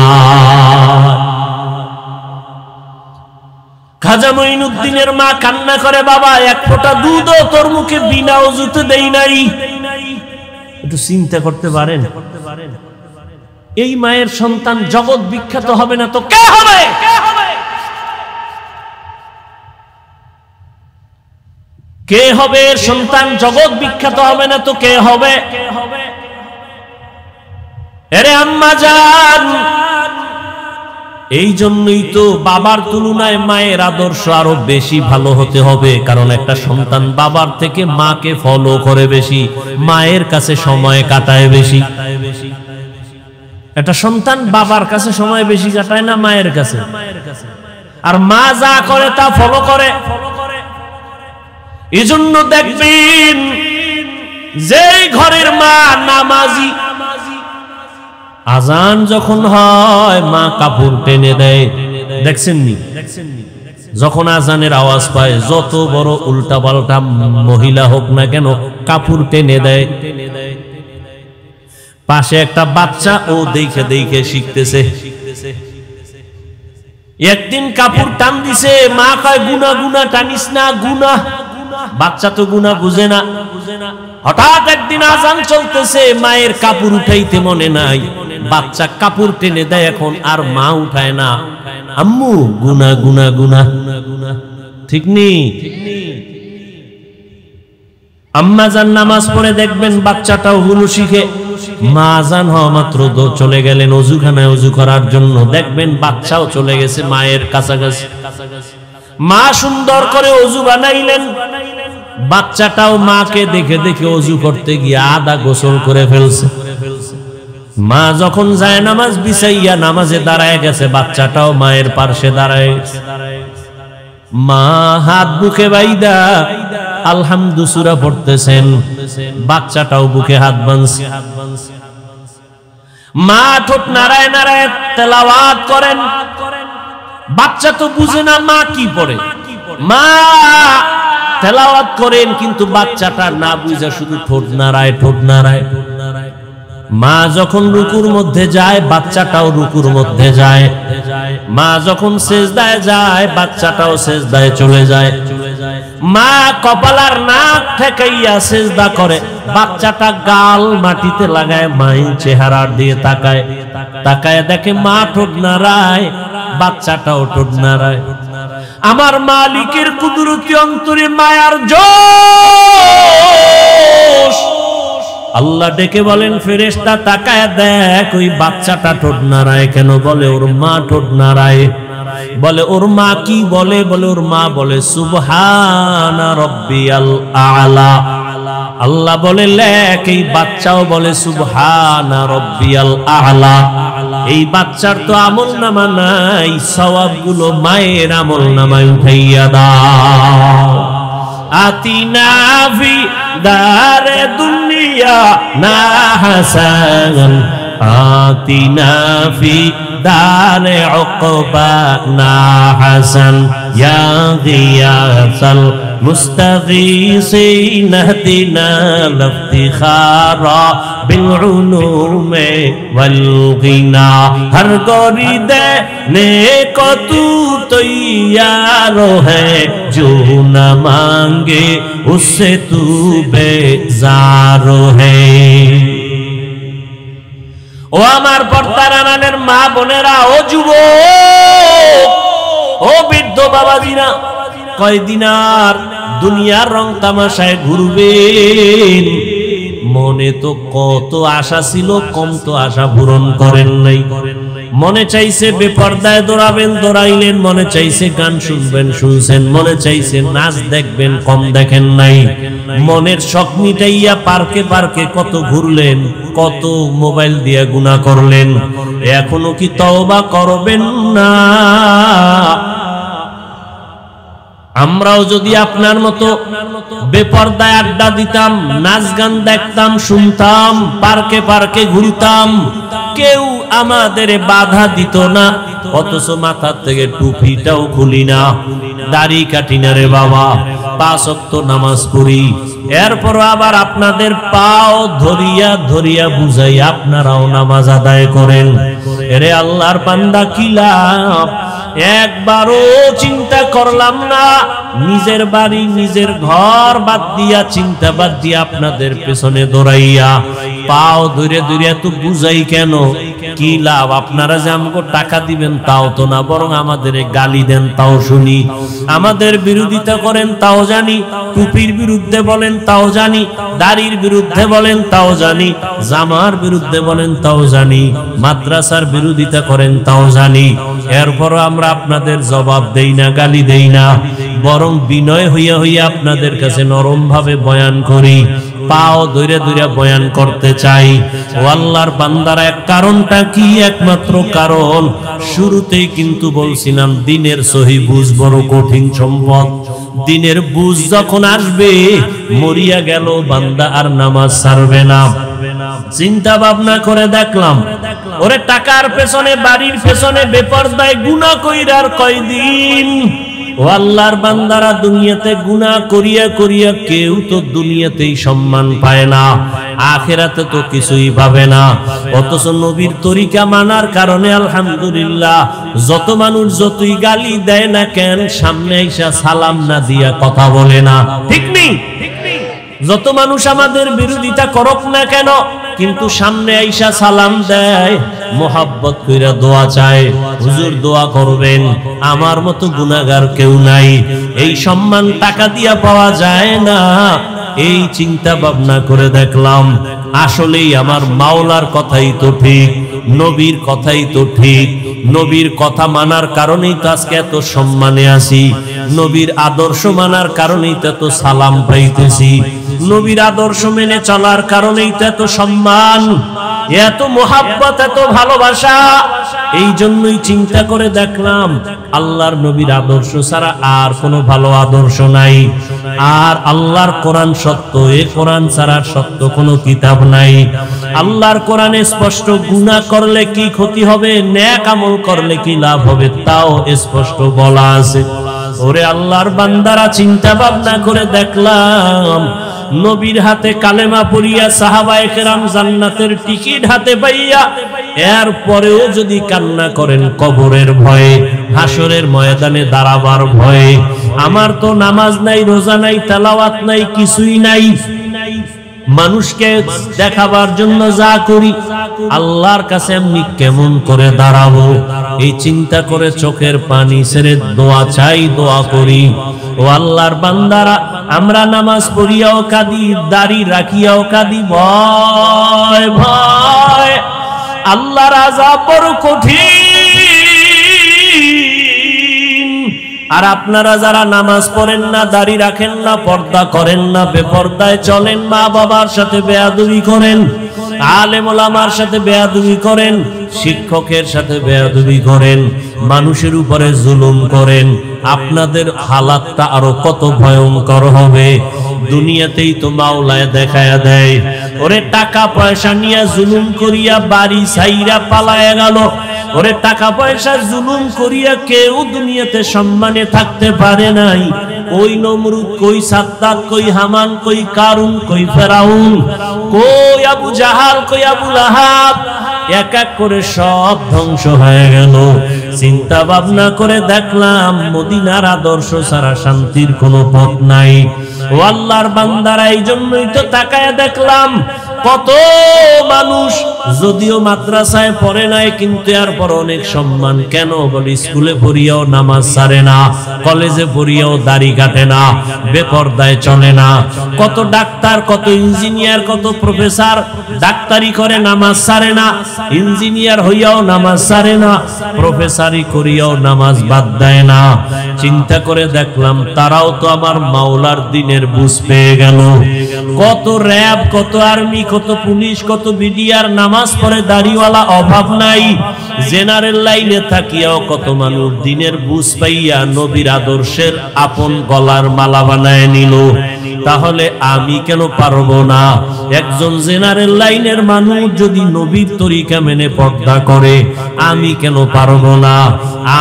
খাজা মঈনুদ্দিনের মা কান্না করে, বাবা এক ফোঁটা দুধও তোর মুখে বিনা অজুতে দেই নাই। একটু চিন্তা করতে পারেন, এই মায়ের সন্তান জগৎ বিখ্যাত হবে না তো কে হবে? কে হবে? সন্তান জগৎ বিখ্যাত হবে না তো কে হবে? আরে আম্মা জান, এই জন্যই তো বাবার তুলনায় মায়ের আদর্শ আরো বেশি ভালো হতে হবে, কারণ একটা সন্তান বাবার থেকে মাকে ফলো করে বেশি, মায়ের কাছে সময় কাটায় বেশি। একটা সন্তান বাবার কাছে সময় বেশি কাটায় না মায়ের কাছে? আর মা যা করে তা ফলো করে। এজন্য দেখবেন যেই ঘরের মা নামাজি, আজান যখন হয় মা কাপড় টেনে দেয়, দেখছেন নি? যখন আজানের আওয়াজ পায় যত বড় উল্টা পাল্টা মহিলা হোক না কেন কাপড় টেনে দেয়। পাশে একটা বাচ্চা ও দেখে দেখে শিখতেছে। একদিন কাপড় টান দিছে, মা কয় গুনা গুনা টানিস না, গুনা। বাচ্চা তো গুনা বুঝে না। হঠাৎ একদিন আজান চলতেছে, মায়ের কাপড় উঠাইতে মনে নাই, বাচ্চা কাপড় টেনে দেয় এখন, আর মা উঠায় না। আম্মু গুনা গুনা গুনা, ঠিক নি? আম্মা জান নামাজ পড়ে দেখবেন বাচ্চাটাও গুলো শিখে। মা আজান হওয়া মাত্র চলে গেলেন অজুখানায় অজু করার জন্য, দেখবেন বাচ্চাও চলে গেছে মায়ের কাছাকাছি। মা সুন্দর করে অজু বানাইলেন, বাচ্চাটাও মাকে দেখে দেখে অজু করতে গিয়ে আধা গোসল করে ফেলছে। মা যখন যায় নামাজ বিছাইয়া নামাজে দাঁড়ায় গেছে, বাচ্চাটাও মায়ের পাশে দাঁড়ায়। মা হাত বুকে বাইদা আলহামদু সূরা পড়তেছেন, বাচ্চাটাও বুকে হাত বাঁধছে। মা ঠোঁট নাড়ায় নাড়ায় তেলাওয়াত করেন। বাচ্চা তো বুঝে না মা কি পড়ে, মা তেলাওয়াত করেন, কিন্তু বাচ্চাটা না বুঝা শুধু ঠোঁট নাড়ায় ঠোঁট নাড়ায়। মা যখন রুকুর মধ্যে যায় বাচ্চাটাও রুকুর মধ্যে যায়, মা যখন সেজদায় যায় বাচ্চাটাও সেজদায় চলে যায়। মা কপালার নাক ঠেকাইয়া সেজদা করে, বাচ্চাটা গাল মাটিতে লাগায় মায়ের চেহারার দিয়ে তাকায়, তাকায় দেখে মা ঠোঁট নাড়ায়, বাচ্চাটাও ঠোঁট নাড়ায়। আমার মালিকের কুদরতি অন্তরে মায়ার জোশ। আল্লাহ ডেকে বলেন, ফেরেশতা তাকায় দেখ ওই বাচ্চাটা ঠোঁট নাড়ায় কেন? বলে ওর মা ঠোঁট নাড়ায়। বলে ওর মা কি বলে? বলে ওর মা বলে সুবহানা রাব্বিয়াল আ'লা। আল্লাহ বলে লেখ এই বাচ্চাও বলে সুবহানা রাব্বিয়াল আ'লা। এই বাচ্চার তো আমল নামা নাই, সওয়াবগুলো মায়ের আমল নামায় উঠাইয়া দাও। আতিনা ফি দারে দুনিয়া না হাসান, আতিনা ফি দারে উকবা না হাসান, ইয়া গিয়াসাল মুস্তাগীসিন ইহদিনা লিফতিখারা বিল উলুমে ওয়াল গিনা। হর গরিদে নেক তু তৈয়ার হ্যায়, जो न मांगे उससे तू बेजार है। ও আমার পর্দার আড়ালের মা বোনেরা, ও যুবক, ও বৃদ্ধ বাবাজিরা, কয়দিন আর দুনিয়ার রং তামাশায় ঘুরবেন? মনে তো কত আশা ছিল, কম তো আশা পূরণ করেন নাই। মনে চাইছে বেপরদায় দৌড়াবেন, দৌড়াইলেন। মনে চাইছে গান শুনবেন, শুনছেন। মনে চাইছে নাচ দেখবেন, কম দেখেন নাই। মনের শখ মিটাইয়া পার্কে পার্কে কত ঘুরলেন, কত মোবাইল দিয়ে গুনাহ করলেন। এখনো কি তওবা করবেন না? আমরাও যদি আপনার মতো বেপরদায় আড্ডা দিতাম, নাচ গান দেখতাম, শুনতাম, পার্কে পার্কে ঘুরতাম, কেউ আমাদের বাধা দিত না। অথচ মাথার থেকে টুপিটাও খুলি না, দাড়ি কাটি না রে বাবা, 5 ওয়াক্ত নামাজ পড়ি। এরপর আবার আপনাদের পাও ধরিয়া ধরিয়া বুঝাই আপনারাও নামাজ আদায় করেন। এরে আল্লাহর বান্দা, কি লাভ? একবারও চিন্তা করলাম না, নিজের বাড়ি নিজের ঘর বাদ দিয়া, চিন্তা বাদ দিয়া আপনাদের পেছনে দৌড়াইয়া পাও ধরে ধরে এত বুঝাই কেন? কি লাভ? আপনারা যে আমাকে টাকা দিবেন তাও তো না, বরং আমাদের গালি দেন তাও শুনি, আমাদের বিরোধিতা করেন তাও জানি, টুপির বিরুদ্ধে বলেন তাও জানি, দাড়ির বিরুদ্ধে বলেন তাও জানি, জামার বিরুদ্ধে বলেন তাও জানি, মাদ্রাসার বিরোধিতা করেন তাও জানি। এরপরও আমরা আপনাদের জবাব দেই না, গালি দেই না, বরং বিনয় হইয়া হইয়া আপনাদের কাছে নরম ভাবে বয়ান করি, পাও ধরে ধরে বয়ান করতে চাই। ও আল্লাহর বান্দারা, এক কারণটা কি? একমাত্র কারণ শুরুতেই কিন্তু বলছিলাম, দিনের সহি বুঝ বড় কঠিন সম্পদ। দিনের বুঝ যখন আসবে, মরিয়া গেল বান্দা আর নামাজ ছাড়বে না। চিন্তা ভাবনা করে দেখলাম, ওরে টাকার পেছনে, বাড়ির পেছনে বেপরদায় গুনাহ কইরার কয়দিন? ও আল্লাহর বান্দারা, দুনিয়াতে গুনাহ করিয়া করিয়া কেউ তো দুনিয়াতেই সম্মান পায় না, আখিরাতে তো কিছুই পাবে না। অথচ নবীর তরিকা মানার কারণে আলহামদুলিল্লাহ, যত মানুষ যতই গালি দেয় না কেন, সামনে আইসা সালাম না দিয়া কথা বলে না, ঠিক নেই? যত মানুষ আমাদের বিরোধিতা করুক না কেন, কিন্তু সামনে আইসা সালাম দেয়, মোহাব্বত কইরা দোয়া চায়, হুজুর দোয়া করবেন, আমার মতো গুনাহগার কেউ নাই। এই সম্মান টাকা দিয়া পাওয়া যায় না। এই চিন্তা ভাবনা করে দেখলাম, আসলেই আমার মাওলার কথাই তো ঠিক, নবীর কথাই তো ঠিক। নবীর কথা মানার কারণেই তো আজকে এত সম্মানে আছি, নবীর আদর্শ মানার কারণেই তো এত সালাম পাইতেছি, নবীর আদর্শ মেনে চলার কারণেই তো এত সম্মান, এত মোহাব্বত, এত ভালোবাসা। এই জন্যই চিন্তা করে দেখলাম, আল্লাহর নবীর আদর্শ ছাড়া আর কোনো ভালো আদর্শ নাই। আর আল্লাহর কোরআন সত্য, এই কোরআন ছাড়া সত্য কোনো কিতাব নাই। আল্লাহর কোরআনে স্পষ্ট, গুনাহ করলে কি ক্ষতি হবে, নেক আমল করলে কি লাভ হবে, তাও স্পষ্ট বলা আছে। ওরে আল্লাহর বান্দারা, চিন্তা ভাবনা করে দেখলাম, নবীর হাতে কালেমা পড়িয়া সাহাবায়ে কেরাম জান্নাতের টিকিট হাতে পাইয়া, এরপরেও যদি কান্না করেন কবরের ভয়ে, হাসরের ময়দানে দাঁড়াবার ভয়ে, আমার তো নামাজ নাই, রোজা নাই, তেলাওয়াত নাই, কিছুই নাই, মানুষকে দেখাবার জন্য যা করি, আল্লাহর কাছে আমি কেমন করে দাঁড়াবো, এই চিন্তা করে চোখের পানি ছেড়ে দোয়া চাই, দোয়া করি। ও আল্লাহর বান্দারা, আমরা নামাজ পড়িয়াও কাঁদি, দাড়ি রাখিয়াও কাঁদি, ভয় ভয়, আল্লাহর আযাব বড় কঠিন। আর আপনারা যারা নামাজ পড়েন না, দাড়ি রাখেন না, পর্দা করেন না, বেপর্দায় চলেন, মা বাবার সাথে বেয়াদবি করেন, আলেম ওলামার সাথে বেয়াদবি করেন, শিক্ষকের সাথে বেয়াদবি করেন, মানুষের উপরে জুলুম করেন, আপনাদের হালাতটা আরো কত ভয়ঙ্কর হবে। দুনিয়াতেই তো মাওলায় দেখায়া দেয়, ওরে টাকা পয়সা নিয়ে জুলুম করিয়া বাড়ি ছাইরা পালায়া গেল, ওরে টাকা পয়সা জুলুম করিয়া কেউ দুনিয়াতে সম্মানে থাকতে পারে নাই। কই নমরুদ, কই সাদ্দাত, কই হামান, কই কারুন, কই ফেরাউন, কই আবু জাহাল, কই আবু লাহাব, এক এক করে সব ধ্বংস হয়ে গেল। চিন্তা ভাবনা করে দেখলাম, মদিনার আদর্শ ছাড়া শান্তির কোনো পথ নাই। ও আল্লাহর বান্দারা, এই জন্যই তো তাকায় দেখলাম, কত মানুষ যদিও মাদ্রাসায় পড়ে নাই কিন্তু এরপর অনেক সম্মান। কেন বলি স্কুলে পড়িয়াও নামাজ ছাড়ে না, কলেজে পড়িয়াও দাড়ি কাটে না, বেপরদায় চলে না। কত ডাক্তার, কত ইঞ্জিনিয়ার, কত প্রফেসর ডাক্তারি করে নামাজ ছাড়ে না, ইঞ্জিনিয়ার হইয়াও নামাজ ছাড়ে না, প্রফেসরি করিয়াও নামাজ বাদ দেয় না। চিন্তা করে দেখলাম তারাও তো আমার মাওলার দিনের বুঝ পেয়ে গেল। কত র্যাব, কত আর্মি, কত পুলিশ, কত বিডিআর নামাজ পড়ে দাড়িওয়ালা, অভাব নাই। জেনারেল লাইনে থাকিয়াও কত মানুষ দিনের বুঝ পাইয়া নবীর আদর্শের আপন গলার মালা বানায় নিল। তাহলে আমি কেন পারবো না? একজন জেনারেল লাইনের মানুষ যদি নবীর তরিকা মেনে পর্দা করে, আমি কেন পারবো না?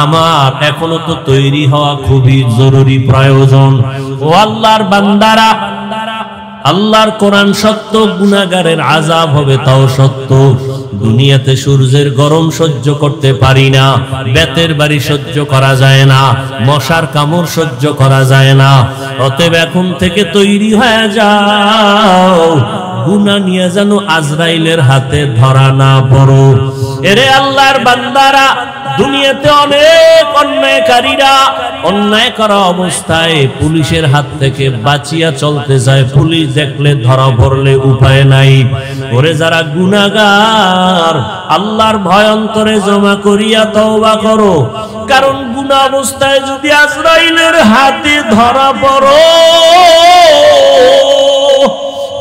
আমার এখনো তো তৈরি হওয়া খুবই জরুরি, প্রয়োজন। ও আল্লাহর বান্দারা, আল্লাহর কোরআন সত্য, গুনাহগারের আযাব হবে তাও সত্য। দুনিয়াতে সূর্যের গরম সহ্য করতে পারি না, বেতের বাড়ি সহ্য করা যায় না, মশার কামড় সহ্য করা যায় না। অতএব এখন থেকে তৈরি হয়ে যাও, গুনাহ নিয়ে যেন আজরাইলের হাতে ধরা না পড়ো। এরে আল্লাহর বান্দারা, দুনিয়াতে অনেক অন্যায়কারীরা অন্যায় করা অবস্থায় পুলিশের হাত থেকে বাঁচিয়া চলতে চায়। পুলিশ দেখলে ধরা পড়লে উপায় নাই। ওরে যারা গুনাহগার, আল্লাহর ভয় অন্তরে জমা করিয়া তওবা করো। কারণ গুনাহ অবস্থায় যদি আজরাইলের হাতে ধরা পড়ো,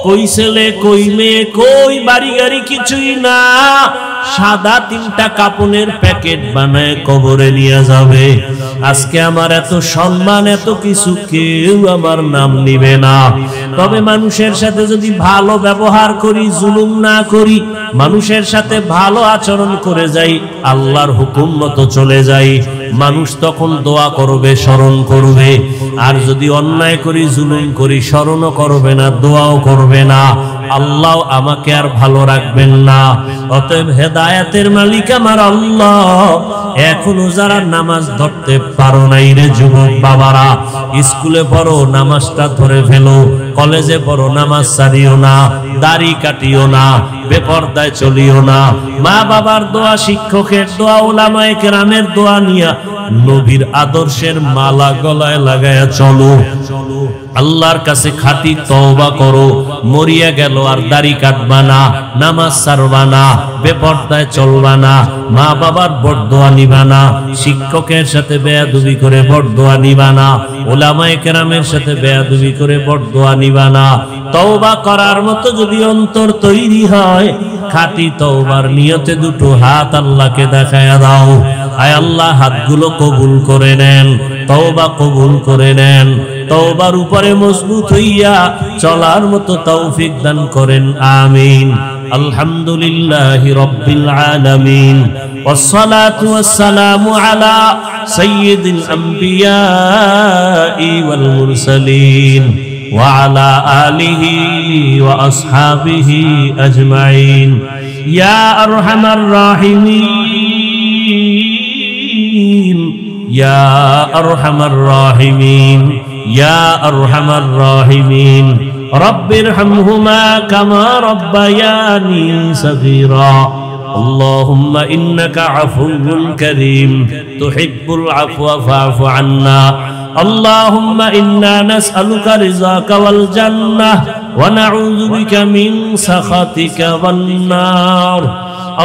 কই ছেলে, কই মেয়ে, কই বাড়ি গাড়ি কিছুই না, সাদা 3টা কাপনের প্যাকেট বানায় কবরে নিয়ে যাবে। আজকে আমার এত সম্মান, এত কিছু, কেউ আমার নাম নিবে না। তবে মানুষের সাথে যদি ভালো ব্যবহার করি, জুলুম না করি, মানুষের সাথে ভালো আচরণ করে যাই, আল্লাহর হুকুম মতো চলে যাই, মানুষ তখন দোয়া করবে, স্মরণ করবে। আর যদি অন্যায় করি, জুলুম করি, স্মরণও করবে না, দোয়াও করবে না, আল্লাহ আমাকে আর ভালো রাখবেন না। অতএব হেদায়েতের মালিক আমার আল্লাহ। এখনো যারা নামাজ ধরতে পারো নাই রে যুবক বাবারা, স্কুলে পড়ো, নামাজটা ধরে ফেলো। কলেজে পড়ো, নামাজ ছাড়িও না, দাড়ি কাটিও না, বেপরদায় চলিও না। মা বাবার দোয়া, শিক্ষকের দোয়া, উলামায়ে কেরামের দোয়া নিয়া নবীর আদর্শের মালা গলায় লাগায়া চলো। আল্লাহর কাছে খাঁটি তওবা করো। মরিয়া গেল আর দাড়ি কাটবা না, নামাজ ছাড়বা না, বেপরদায় চলবা না, মা বাবার বরদোয়া নিবা না, শিক্ষকের সাথে বেয়াদবি করে বরদোয়া নিবা না, উলামায়ে কেরামের সাথে বেয়াদবি করে বরদোয়া নিবা না। তওবা করার মতো যদি অন্তর তৈরি হয়, খাঁটি তওবার নিয়তে দুটো হাত আল্লাহকে দেখায়া দাও। আয় আল্লাহ, হাতগুলো কবুল করে নেন, তওবা কবুল করে নেন। তওবার উপরে মজবুত হইয়া চলার মতো তৌফিক দান করেন, আমিন। আলহামদুলিল্লাহি রাব্বিল আলামিন, ওয়াসসালাতু ওয়াসসালামু আলা সাইয়্যিদিল আমবিয়াই ওয়াল মুরসালিন ওয়া আলা আলিহি ওয়া আসহাবিহি আজমাইন। ইয়া আরহামার রাহিমিন, ইয়া আরহামার রাহিমিন, ইয়া আরহামার রাহিমিন। রব্বিরহামহুমা কামা রব্বায়ানি সগীরা। আল্লাহুম্মা ইন্নাকা আফুউন কারীম তুহিব্বুল আফওয়া ফা'ফু আন্না। আল্লাহুম্মা ইন্না নাসআলুকা রিযাকা ওয়াল জান্নাহ ওয়া নাউযু বিকা মিন সাখাতিকা ওয়ান নার।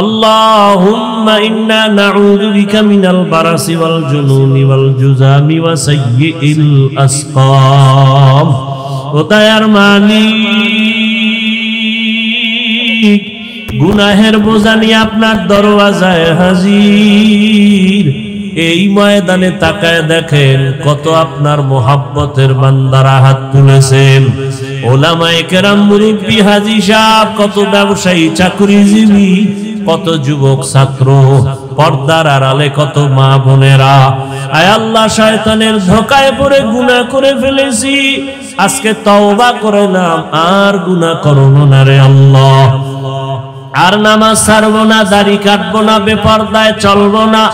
আল্লাহুম্মা ইন্না নাউযু বিকা মিনাল বারাসি ওয়াল জুনুনি ওয়াল জুযামি ওয়া সাইয়্যিল আসকাম। ও দয়ার মালিক, গুনাহের বোঝা নিয়ে আপনার দরওয়াজায় হাজির। এই ময়দানে তাকায় দেখেন কত আপনার মোহাব্বতের বান্দারা হাত তুলেছেন। ওলামায়ে কেরাম, মুরব্বি, হাজী সাহেব, কত ব্যবসায়ী, চাকরিজীবী, কত যুবক ছাত্র, পর্দার আড়ালে কত মা বোনেরা। আয় আল্লাহ, শয়তানের ধোঁকায় পড়ে গুনাহ করে ফেলেছি, আজকে তওবা করে নাম, আর গুনাহ করব না রে আল্লাহ। আর নামাজ ছাড়বো না, দাড়ি কাটবো না, বেপরদায় চলবো না,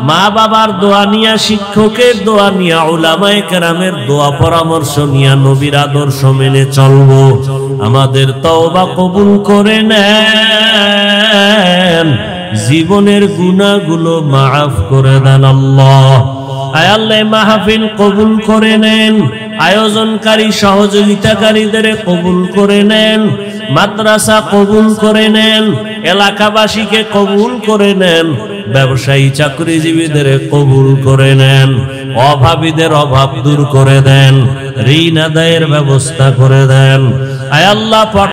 মা বাবার দোয়া নিয়া, শিক্ষকের দোয়া নিয়া, উলামায়ে কেরামের দোয়া পরামর্শ নিয়া নবীর আদর্শ মেনে চলবো। আমাদের তওবা কবুল করে নেন, জীবনের গুনাহগুলো মাফ করে দেন আল্লাহ। আয় আল্লাহ মাহফিল কবুল করে নেন, আয়োজনকারী সহযোগিতাকারীদের কবুল করে নেন, মাদ্রাসা কবুল করে নেন, এলাকাবাসীকে কবুল করে নেন, ব্যবসায়ী চাকরিজীবীদের কবুল করে নেন, অভাবীদের অভাব দূর করে দেন, ঋণ আদায়ের ব্যবস্থা করে দেন। আয় আল্লাহ